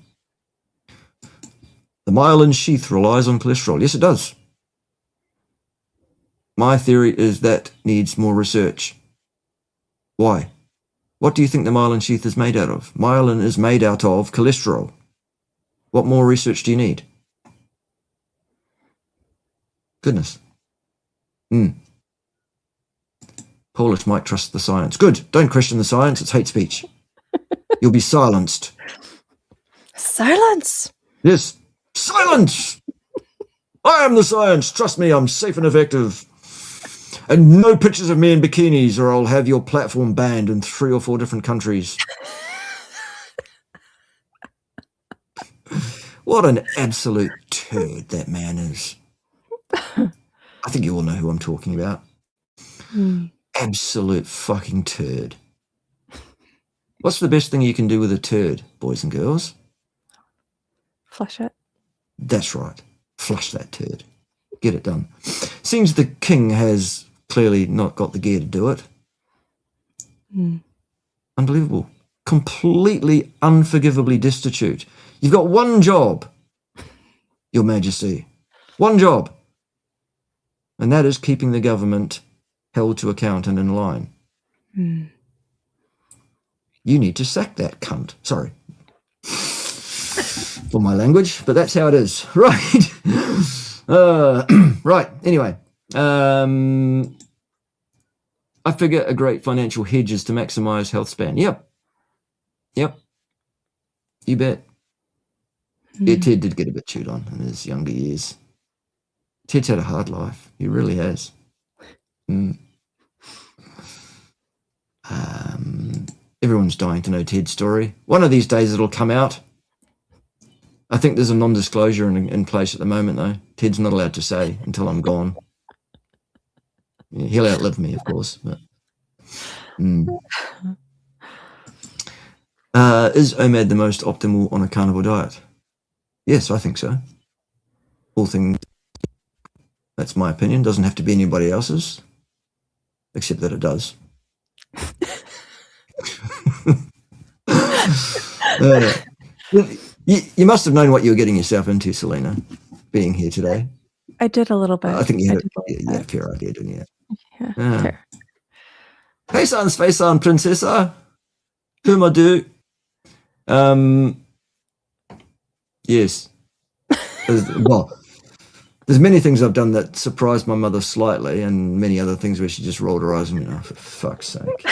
myelin sheath relies on cholesterol. Yes, it does. My theory is that needs more research. Why? What do you think the myelin sheath is made out of? Myelin is made out of cholesterol. What more research do you need? Goodness. Polish might trust the science. Good. Don't question the science. It's hate speech. You'll be silenced. Silence. Yes. Silence! I am the science. Trust me, I'm safe and effective. And no pictures of me in bikinis, or I'll have your platform banned in 3 or 4 different countries. What an absolute turd that man is. I think you all know who I'm talking about. Absolute fucking turd. What's the best thing you can do with a turd, boys and girls? Flush it. That's right. Flush that turd. Get it done. Seems the king has clearly not got the gear to do it. Unbelievable. Completely unforgivably destitute. You've got one job, Your Majesty. One job. And that is keeping the government held to account and in line. You need to sack that cunt. Sorry for my language, but that's how it is. Right. Right. Anyway, I figure a great financial hedge is to maximize health span. Yep. You bet. Yeah, Ted did get a bit chewed on in his younger years. Ted's had a hard life. He really has. Everyone's dying to know Ted's story. One of these days it'll come out. I think there's a non-disclosure in place at the moment, though. Ted's not allowed to say until I'm gone. Yeah, he'll outlive me, of course. But, is OMAD the most optimal on a carnivore diet? Yes, I think so. All things, that's my opinion. Doesn't have to be anybody else's, except that it does. You must have known what you were getting yourself into, Selina, being here today. I did a little bit. I think you had a fair idea, didn't you? Yeah, fair. Face on, princessa. Whom I do. Yes. There's many things I've done that surprised my mother slightly, and many other things where she just rolled her eyes and for fuck's sake.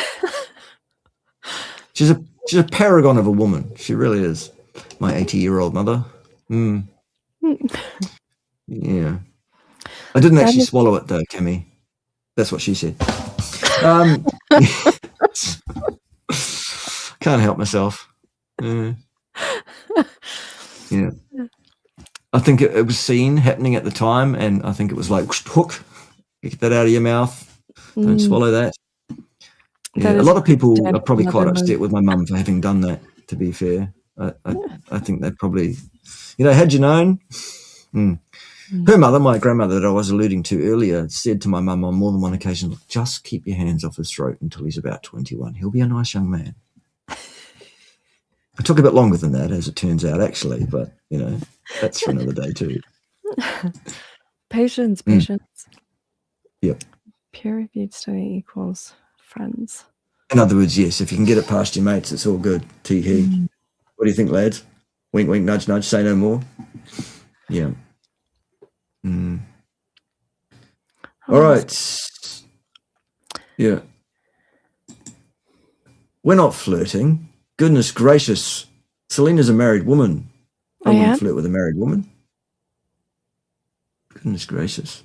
She's a paragon of a woman. She really is. My 80-year-old mother. Yeah. I didn't actually swallow it though, Cammy. That's what she said. Can't help myself. Yeah. I think it was seen happening at the time, and I think it was like, hook, get that out of your mouth. Don't swallow that. Yeah, a lot of people are probably quite upset with my mum for having done that, to be fair. I think they probably, had you known. Her mother, my grandmother that I was alluding to earlier, said to my mum on more than one occasion, look, just keep your hands off his throat until he's about 21. He'll be a nice young man. It took a bit longer than that, as it turns out, actually, but, that's for another day too. Patience. Yep. Peer-reviewed study equals friends. In other words, yes, if you can get it past your mates, it's all good. Tee-hee. What do you think, lads? Wink, wink, nudge, nudge, say no more. Yeah. All right. Yeah. We're not flirting. Goodness gracious. Selina's a married woman. I wouldn't flirt with a married woman. Goodness gracious.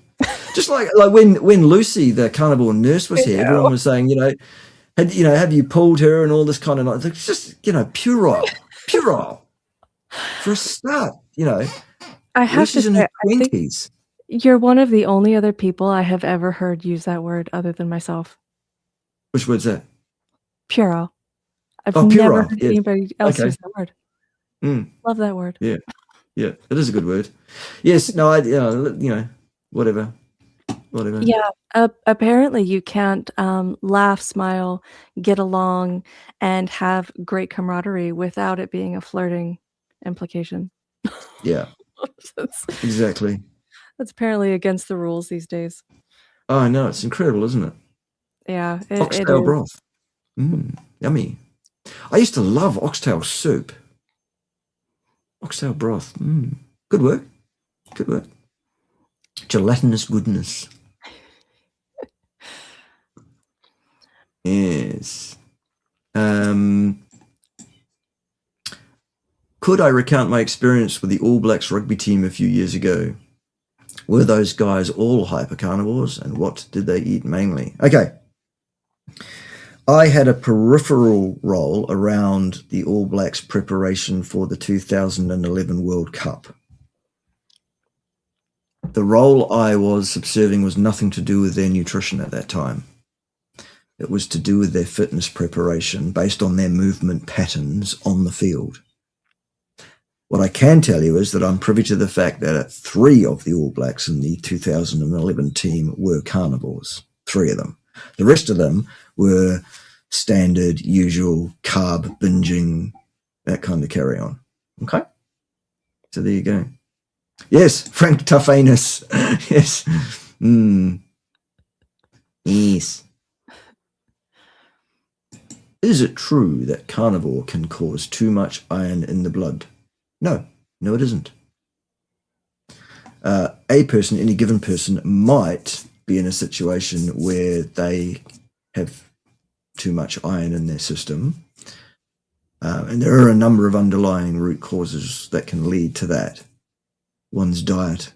Just like when Lucy, the carnival nurse, was here, everyone was saying, have you pulled her and all this kind of, it's just, puerile for a start, I have Lucy's to in say, her 20s. You're one of the only other people I have ever heard use that word other than myself. Which word's that? Puerile. I've puerile, never heard anybody else use that word. Love that word. Yeah, it is a good word. Yes, no, whatever. Yeah, apparently you can't laugh, smile, get along, and have great camaraderie without it being a flirting implication. Yeah, exactly. That's apparently against the rules these days. Oh, I know. It's incredible, isn't it? Yeah. Oxtail broth. Yummy. I used to love oxtail soup. Oxtail broth. Good work. Gelatinous goodness. Yes. Could I recount my experience with the All Blacks rugby team a few years ago? Were those guys all hypercarnivores, and what did they eat mainly? Okay. I had a peripheral role around the All Blacks preparation for the 2011 World Cup. The role I was subserving was nothing to do with their nutrition at that time. It was to do with their fitness preparation based on their movement patterns on the field. What I can tell you is that I'm privy to the fact that 3 of the All Blacks in the 2011 team were carnivores. 3 of them. The rest of them were standard, usual, carb binging, that kind of carry on. Okay? So there you go. Yes, Frank Tuffanus. Yes. Yes. Is it true that carnivore can cause too much iron in the blood? No, it isn't. Any given person might be in a situation where they have too much iron in their system. And there are a number of underlying root causes that can lead to that. One's diet,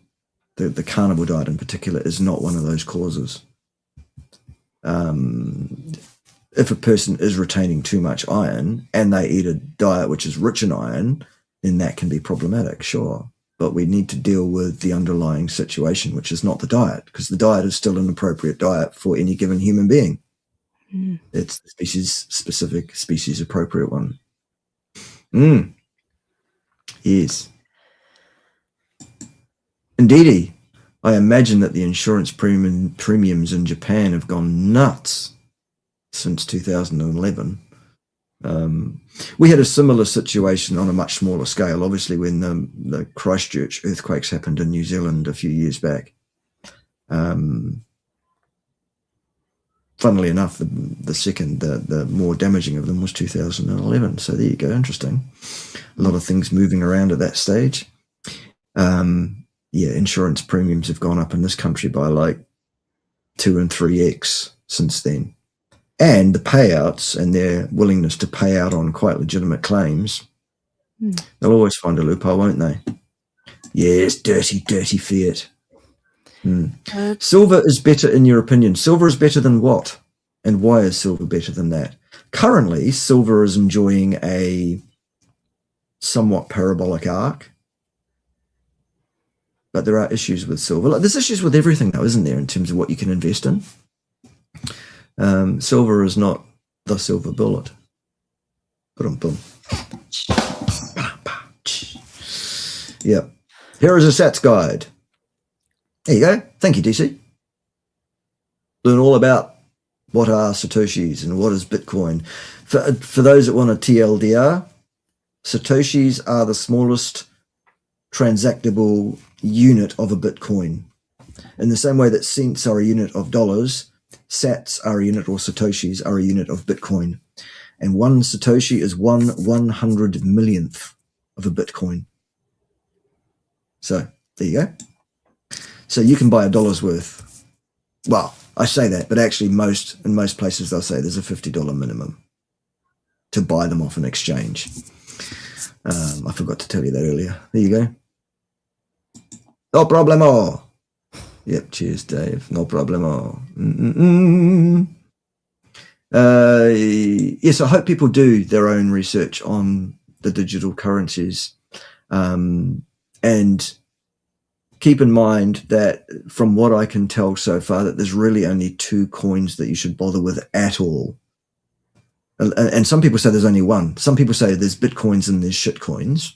the carnivore diet in particular, is not one of those causes. If a person is retaining too much iron and they eat a diet which is rich in iron, then that can be problematic, sure. But we need to deal with the underlying situation, which is not the diet, because the diet is still an appropriate diet for any given human being. It's the species-specific, species-appropriate one. Yes. Indeedy. I imagine that the insurance premiums in Japan have gone nuts since 2011. We had a similar situation on a much smaller scale, obviously, when the Christchurch earthquakes happened in New Zealand a few years back. Funnily enough, the more damaging of them was 2011. So there you go, interesting. A lot of things moving around at that stage. Insurance premiums have gone up in this country by like 2 and 3x since then. And the payouts and their willingness to pay out on quite legitimate claims, they'll always find a loophole, won't they? Yes, dirty fiat. Silver is better in your opinion. Silver is better than what? And why is silver better than that? Currently, silver is enjoying a somewhat parabolic arc. But there are issues with silver. Like, there's issues with everything, though, isn't there, in terms of what you can invest in? Silver is not the silver bullet. Boom. Yep. Here is a Sats guide. There you go. Thank you, DC. Learn all about what are Satoshis and what is Bitcoin. For those that want a TLDR, Satoshis are the smallest transactable unit of a Bitcoin. In the same way that cents are a unit of dollars, Sats are a unit, or Satoshis are a unit of Bitcoin. And one Satoshi is 1/100 millionth of a Bitcoin. So there you go. So you can buy $1 worth. Well, I say that, but actually in most places they'll say there's a $50 minimum to buy them off an exchange. I forgot to tell you that earlier. There you go. No problemo. Yep, cheers, Dave. No problemo. Yes, I hope people do their own research on the digital currencies. And keep in mind that from what I can tell so far, that there's really only 2 coins that you should bother with at all. And some people say there's only one. Some people say there's Bitcoins and there's shitcoins.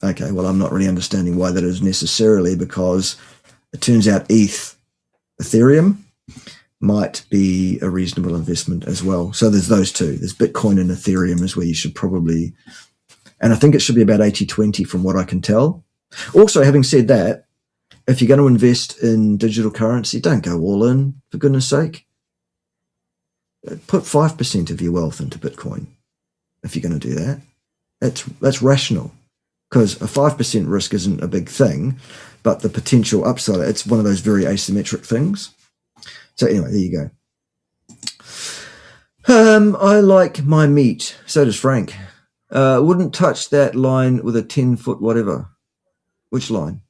Okay, well, I'm not really understanding why that is necessarily, because it turns out Ethereum might be a reasonable investment as well. So there's those 2. There's Bitcoin and Ethereum is where you should probably, and I think it should be about 80-20 from what I can tell. Also, having said that, if you're going to invest in digital currency, don't go all in, for goodness sake. Put 5% of your wealth into Bitcoin if you're going to do that. That's rational, because a 5% risk isn't a big thing, but the potential upside, it's one of those very asymmetric things. So anyway, there you go. I like my meat. So does Frank. Wouldn't touch that line with a 10-foot whatever. Which line?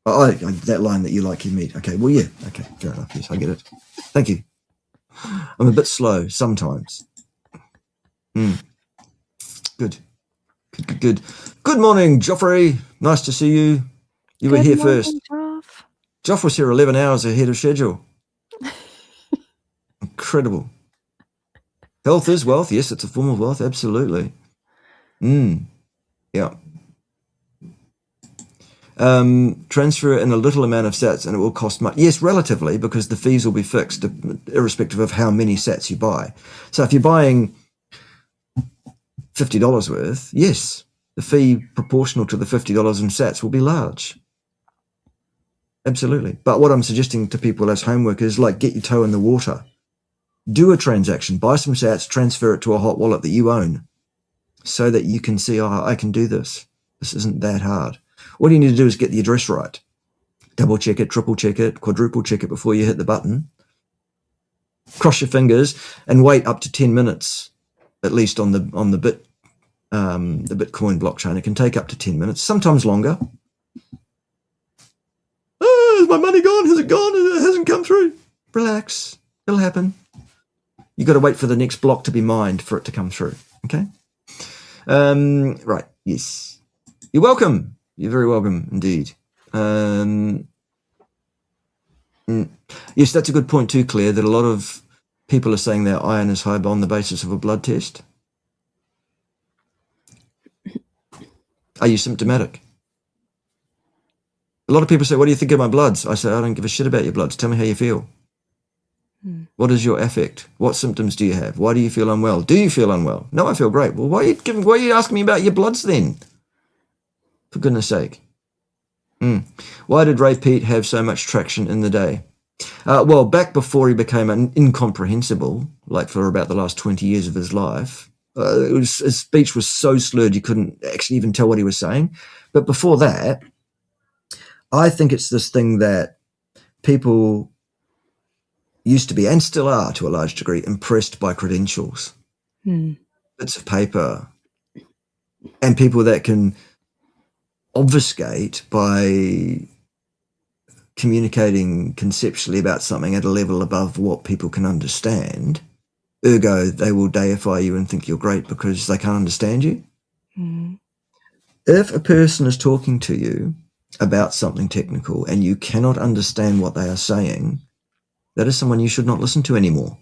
Oh, that line that you like your meat. Okay, well, yeah. Okay, fair enough. Yes, I get it. Thank you. I'm a bit slow sometimes. Good. Good morning, Joffrey. Nice to see you. You were here first. Joff was here 11 hours ahead of schedule. Incredible. Health is wealth. Yes, it's a form of wealth. Absolutely. Yeah. Transfer in a little amount of sats and it will cost much. Yes, relatively, because the fees will be fixed irrespective of how many sats you buy. So if you're buying $50 worth, yes, the fee proportional to the $50 in sats will be large. Absolutely. But what I'm suggesting to people as homework is like get your toe in the water. Do a transaction, buy some sats, transfer it to a hot wallet that you own so that you can see, oh, I can do this. This isn't that hard. All you need to do is get the address right. Double check it, triple check it, quadruple check it before you hit the button. Cross your fingers and wait up to 10 minutes, at least on the Bitcoin blockchain. It can take up to 10 minutes, sometimes longer. Oh, is my money gone? Has it gone? It hasn't come through. Relax. It'll happen. You got to wait for the next block to be mined for it to come through. Okay. Right. Yes. You're welcome. You're very welcome indeed. Yes, that's a good point too, Claire, that a lot of people are saying their iron is high on the basis of a blood test. Are you symptomatic? A lot of people say, what do you think of my bloods? I say, I don't give a shit about your bloods. Tell me how you feel. What is your affect? What symptoms do you have? Why do you feel unwell? Do you feel unwell? No, I feel great. Well, why are you asking me about your bloods then? For goodness sake. Why did Ray Pete have so much traction in the day? Well, back before he became incomprehensible, like for about the last 20 years of his life, his speech was so slurred you couldn't actually even tell what he was saying. But before that, I think it's this thing that people used to be, and still are to a large degree, impressed by credentials, bits of paper, and people that can obfuscate by communicating conceptually about something at a level above what people can understand. Ergo, they will deify you and think you're great because they can't understand you. If a person is talking to you about something technical and you cannot understand what they are saying, that is someone you should not listen to anymore.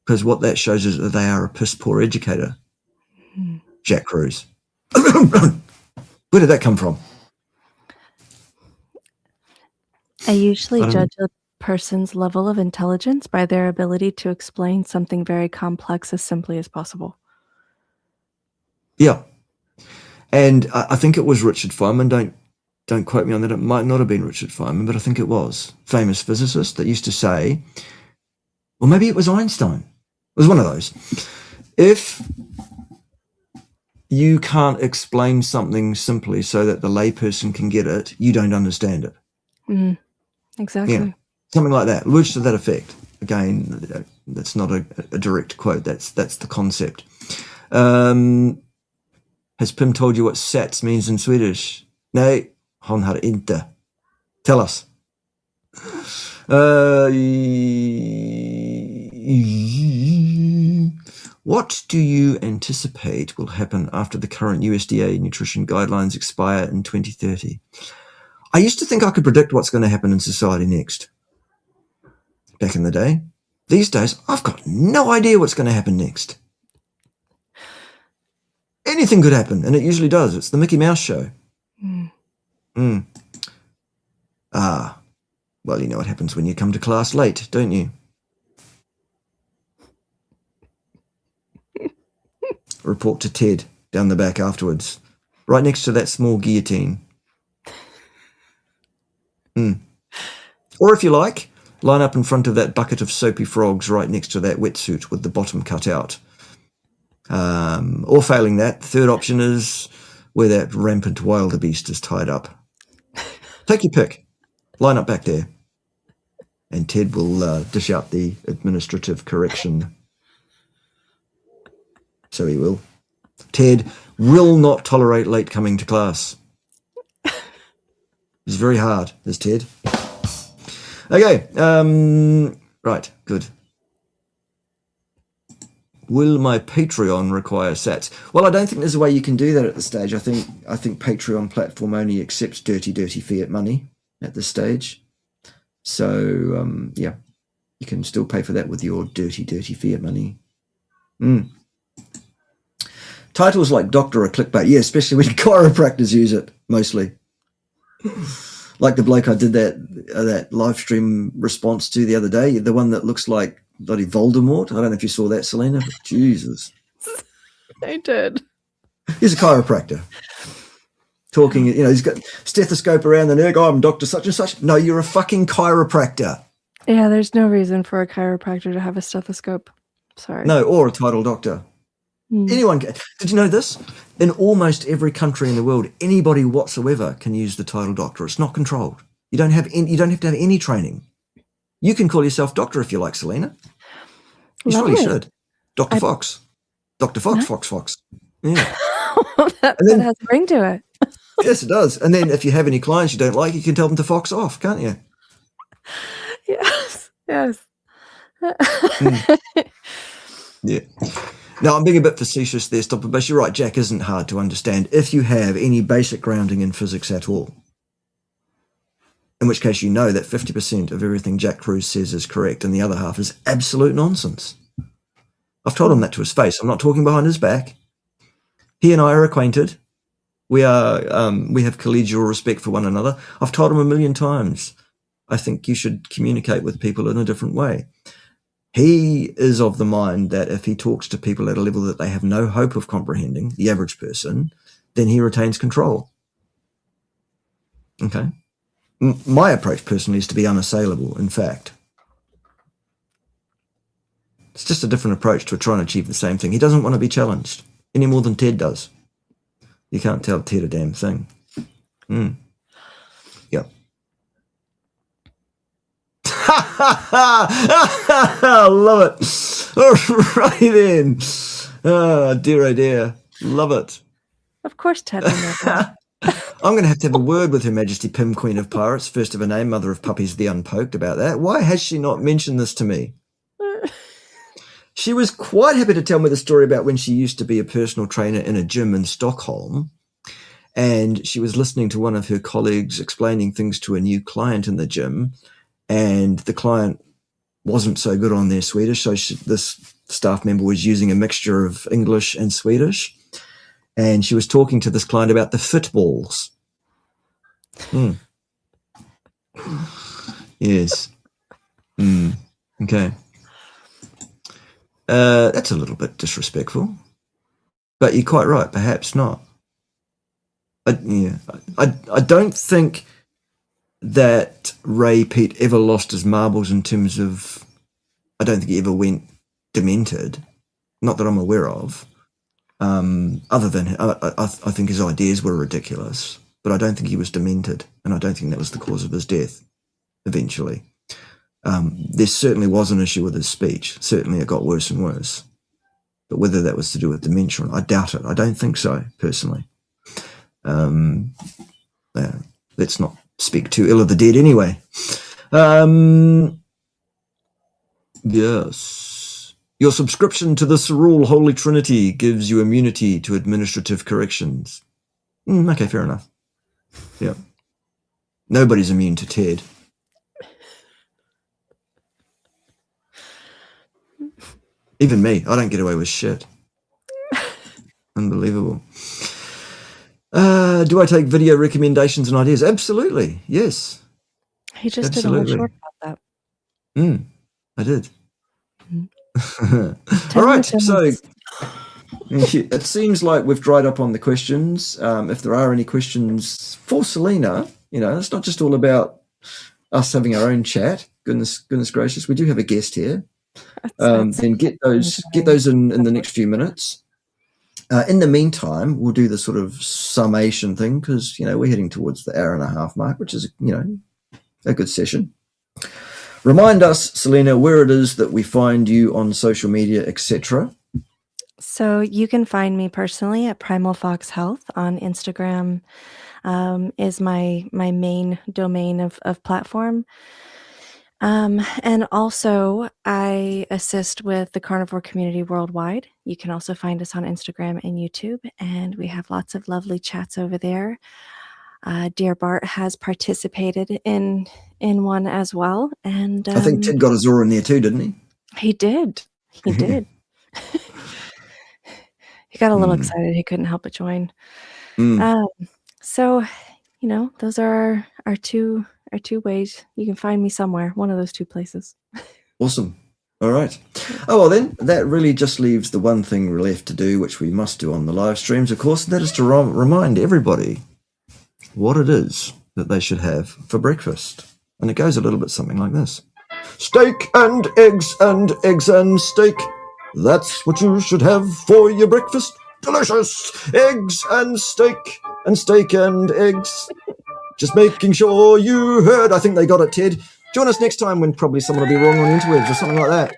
Because what that shows is that they are a piss poor educator. Jack Cruz. Where did that come from? I usually judge a person's level of intelligence by their ability to explain something very complex as simply as possible. Yeah. And I think it was Richard Feynman. Don't quote me on that. It might not have been Richard Feynman, but I think it was. Famous physicist that used to say, or maybe it was Einstein. It was one of those. If you can't explain something simply so that the layperson can get it, you don't understand it. Exactly. Yeah, something like that. Words to that effect. Again, that's not a direct quote. That's the concept. Has Pim told you what sats means in Swedish? Nej, han har inte. Tell us. What do you anticipate will happen after the current USDA nutrition guidelines expire in 2030? I used to think I could predict what's going to happen in society next. Back in the day. These days, I've got no idea what's going to happen next. Anything could happen, and it usually does. It's the Mickey Mouse show. Well, you know what happens when you come to class late, don't you? Report to Ted down the back afterwards, right next to that small guillotine. Or if you like, line up in front of that bucket of soapy frogs right next to that wetsuit with the bottom cut out. Or failing that, the third option is where that rampant wildebeest is tied up. Take your pick. Line up back there. And Ted will dish out the administrative correction. So he will. Ted will not tolerate late coming to class. It's very hard, is Ted. Okay. Right, good. Will my Patreon require sats? Well, I don't think there's a way you can do that at this stage. I think Patreon platform only accepts dirty fiat money at this stage. So, yeah, you can still pay for that with your dirty fiat money. Titles like doctor are clickbait, yeah, especially when chiropractors use it mostly. Like the bloke I did that live stream response to the other day, the one that looks like bloody Voldemort. I don't know if you saw that, Selina, but Jesus. I did. He's a chiropractor. Talking, he's got stethoscope around the neck. Oh, I'm Dr. Such and Such. No, you're a fucking chiropractor. Yeah, there's no reason for a chiropractor to have a stethoscope. Sorry. No, or a title doctor. Anyone can. Did you know this? In almost every country in the world, anybody whatsoever can use the title doctor. It's not controlled. You don't have to have any training. You can call yourself doctor if you like, Selina. You really should. Dr. Fox. Dr. Fox, Fox. Yeah. that has a ring to it. Yes, it does. And then if you have any clients you don't like, you can tell them to fox off, can't you? Yes. Yeah. Now, I'm being a bit facetious there, Stopper, but you're right, Jack isn't hard to understand if you have any basic grounding in physics at all. In which case you know that 50% of everything Jack Cruz says is correct and the other half is absolute nonsense. I've told him that to his face. I'm not talking behind his back. He and I are acquainted. We have collegial respect for one another. I've told him a million times, I think you should communicate with people in a different way. He is of the mind that if he talks to people at a level that they have no hope of comprehending, the average person, then he retains control. Okay? My approach personally is to be unassailable, in fact. It's just a different approach to trying to achieve the same thing. He doesn't want to be challenged any more than Ted does. You can't tell Ted a damn thing. Yep. Love it. All right then. Oh, dear, oh dear. Love it. Of course Ted will know that. I'm going to have a word with Her Majesty Pym, Queen of Pirates, first of her name, Mother of Puppies the Unpoked, about that. Why has she not mentioned this to me? She was quite happy to tell me the story about when she used to be a personal trainer in a gym in Stockholm, and she was listening to one of her colleagues explaining things to a new client in the gym, and the client wasn't so good on their Swedish, so this staff member was using a mixture of English and Swedish, and she was talking to this client about the footballs. Yes. Okay. That's a little bit disrespectful, but you're quite right. Perhaps not. I don't think that Ray Pete ever lost his marbles in terms of. I don't think he ever went demented. Not that I'm aware of. Other than I think his ideas were ridiculous, but I don't think he was demented, and I don't think that was the cause of his death. Eventually. There certainly was an issue with his speech. Certainly it got worse and worse. But whether that was to do with dementia, I doubt it. I don't think so, personally. Let's not speak too ill of the dead anyway. Yes. Your subscription to the Cerule Holy Trinity gives you immunity to administrative corrections. Okay, fair enough. Yeah. Nobody's immune to Ted. Even me, I don't get away with shit. Unbelievable. Do I take video recommendations and ideas? Absolutely, yes. He just did a whole short about that. I did. All right, so it seems like we've dried up on the questions. If there are any questions for Selina, it's not just all about us having our own chat. Goodness gracious, we do have a guest here. Then get those in the next few minutes. In the meantime, we'll do the sort of summation thing because we're heading towards the hour and a half mark, which is a good session. Remind us, Selina, where it is that we find you on social media, etc. So you can find me personally at Primal Fox Health on Instagram. Is my main domain of platform. And also I assist with the carnivore community worldwide. You can also find us on Instagram and YouTube, and we have lots of lovely chats over there. Dear Bart has participated in one as well, and I think Ted got his oar in there too, didn't he? He did. He got a little Mm. excited. He couldn't help but join. Mm. So, those are our two ways. You can find me somewhere, one of those two places. Awesome. All right. Oh, well, then that really just leaves the one thing left to do, which we must do on the live streams, of course, and that is to remind everybody what it is that they should have for breakfast. And it goes a little bit something like this: steak and eggs and eggs and steak. That's what you should have for your breakfast. Delicious! Eggs and steak and eggs. Just making sure you heard. I think they got it, Ted. Join us next time when probably someone will be wrong on the interwebs or something like that.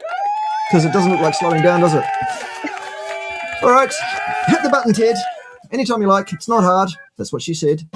Because it doesn't look like slowing down, does it? All right, hit the button, Ted. Anytime you like. It's not hard. That's what she said.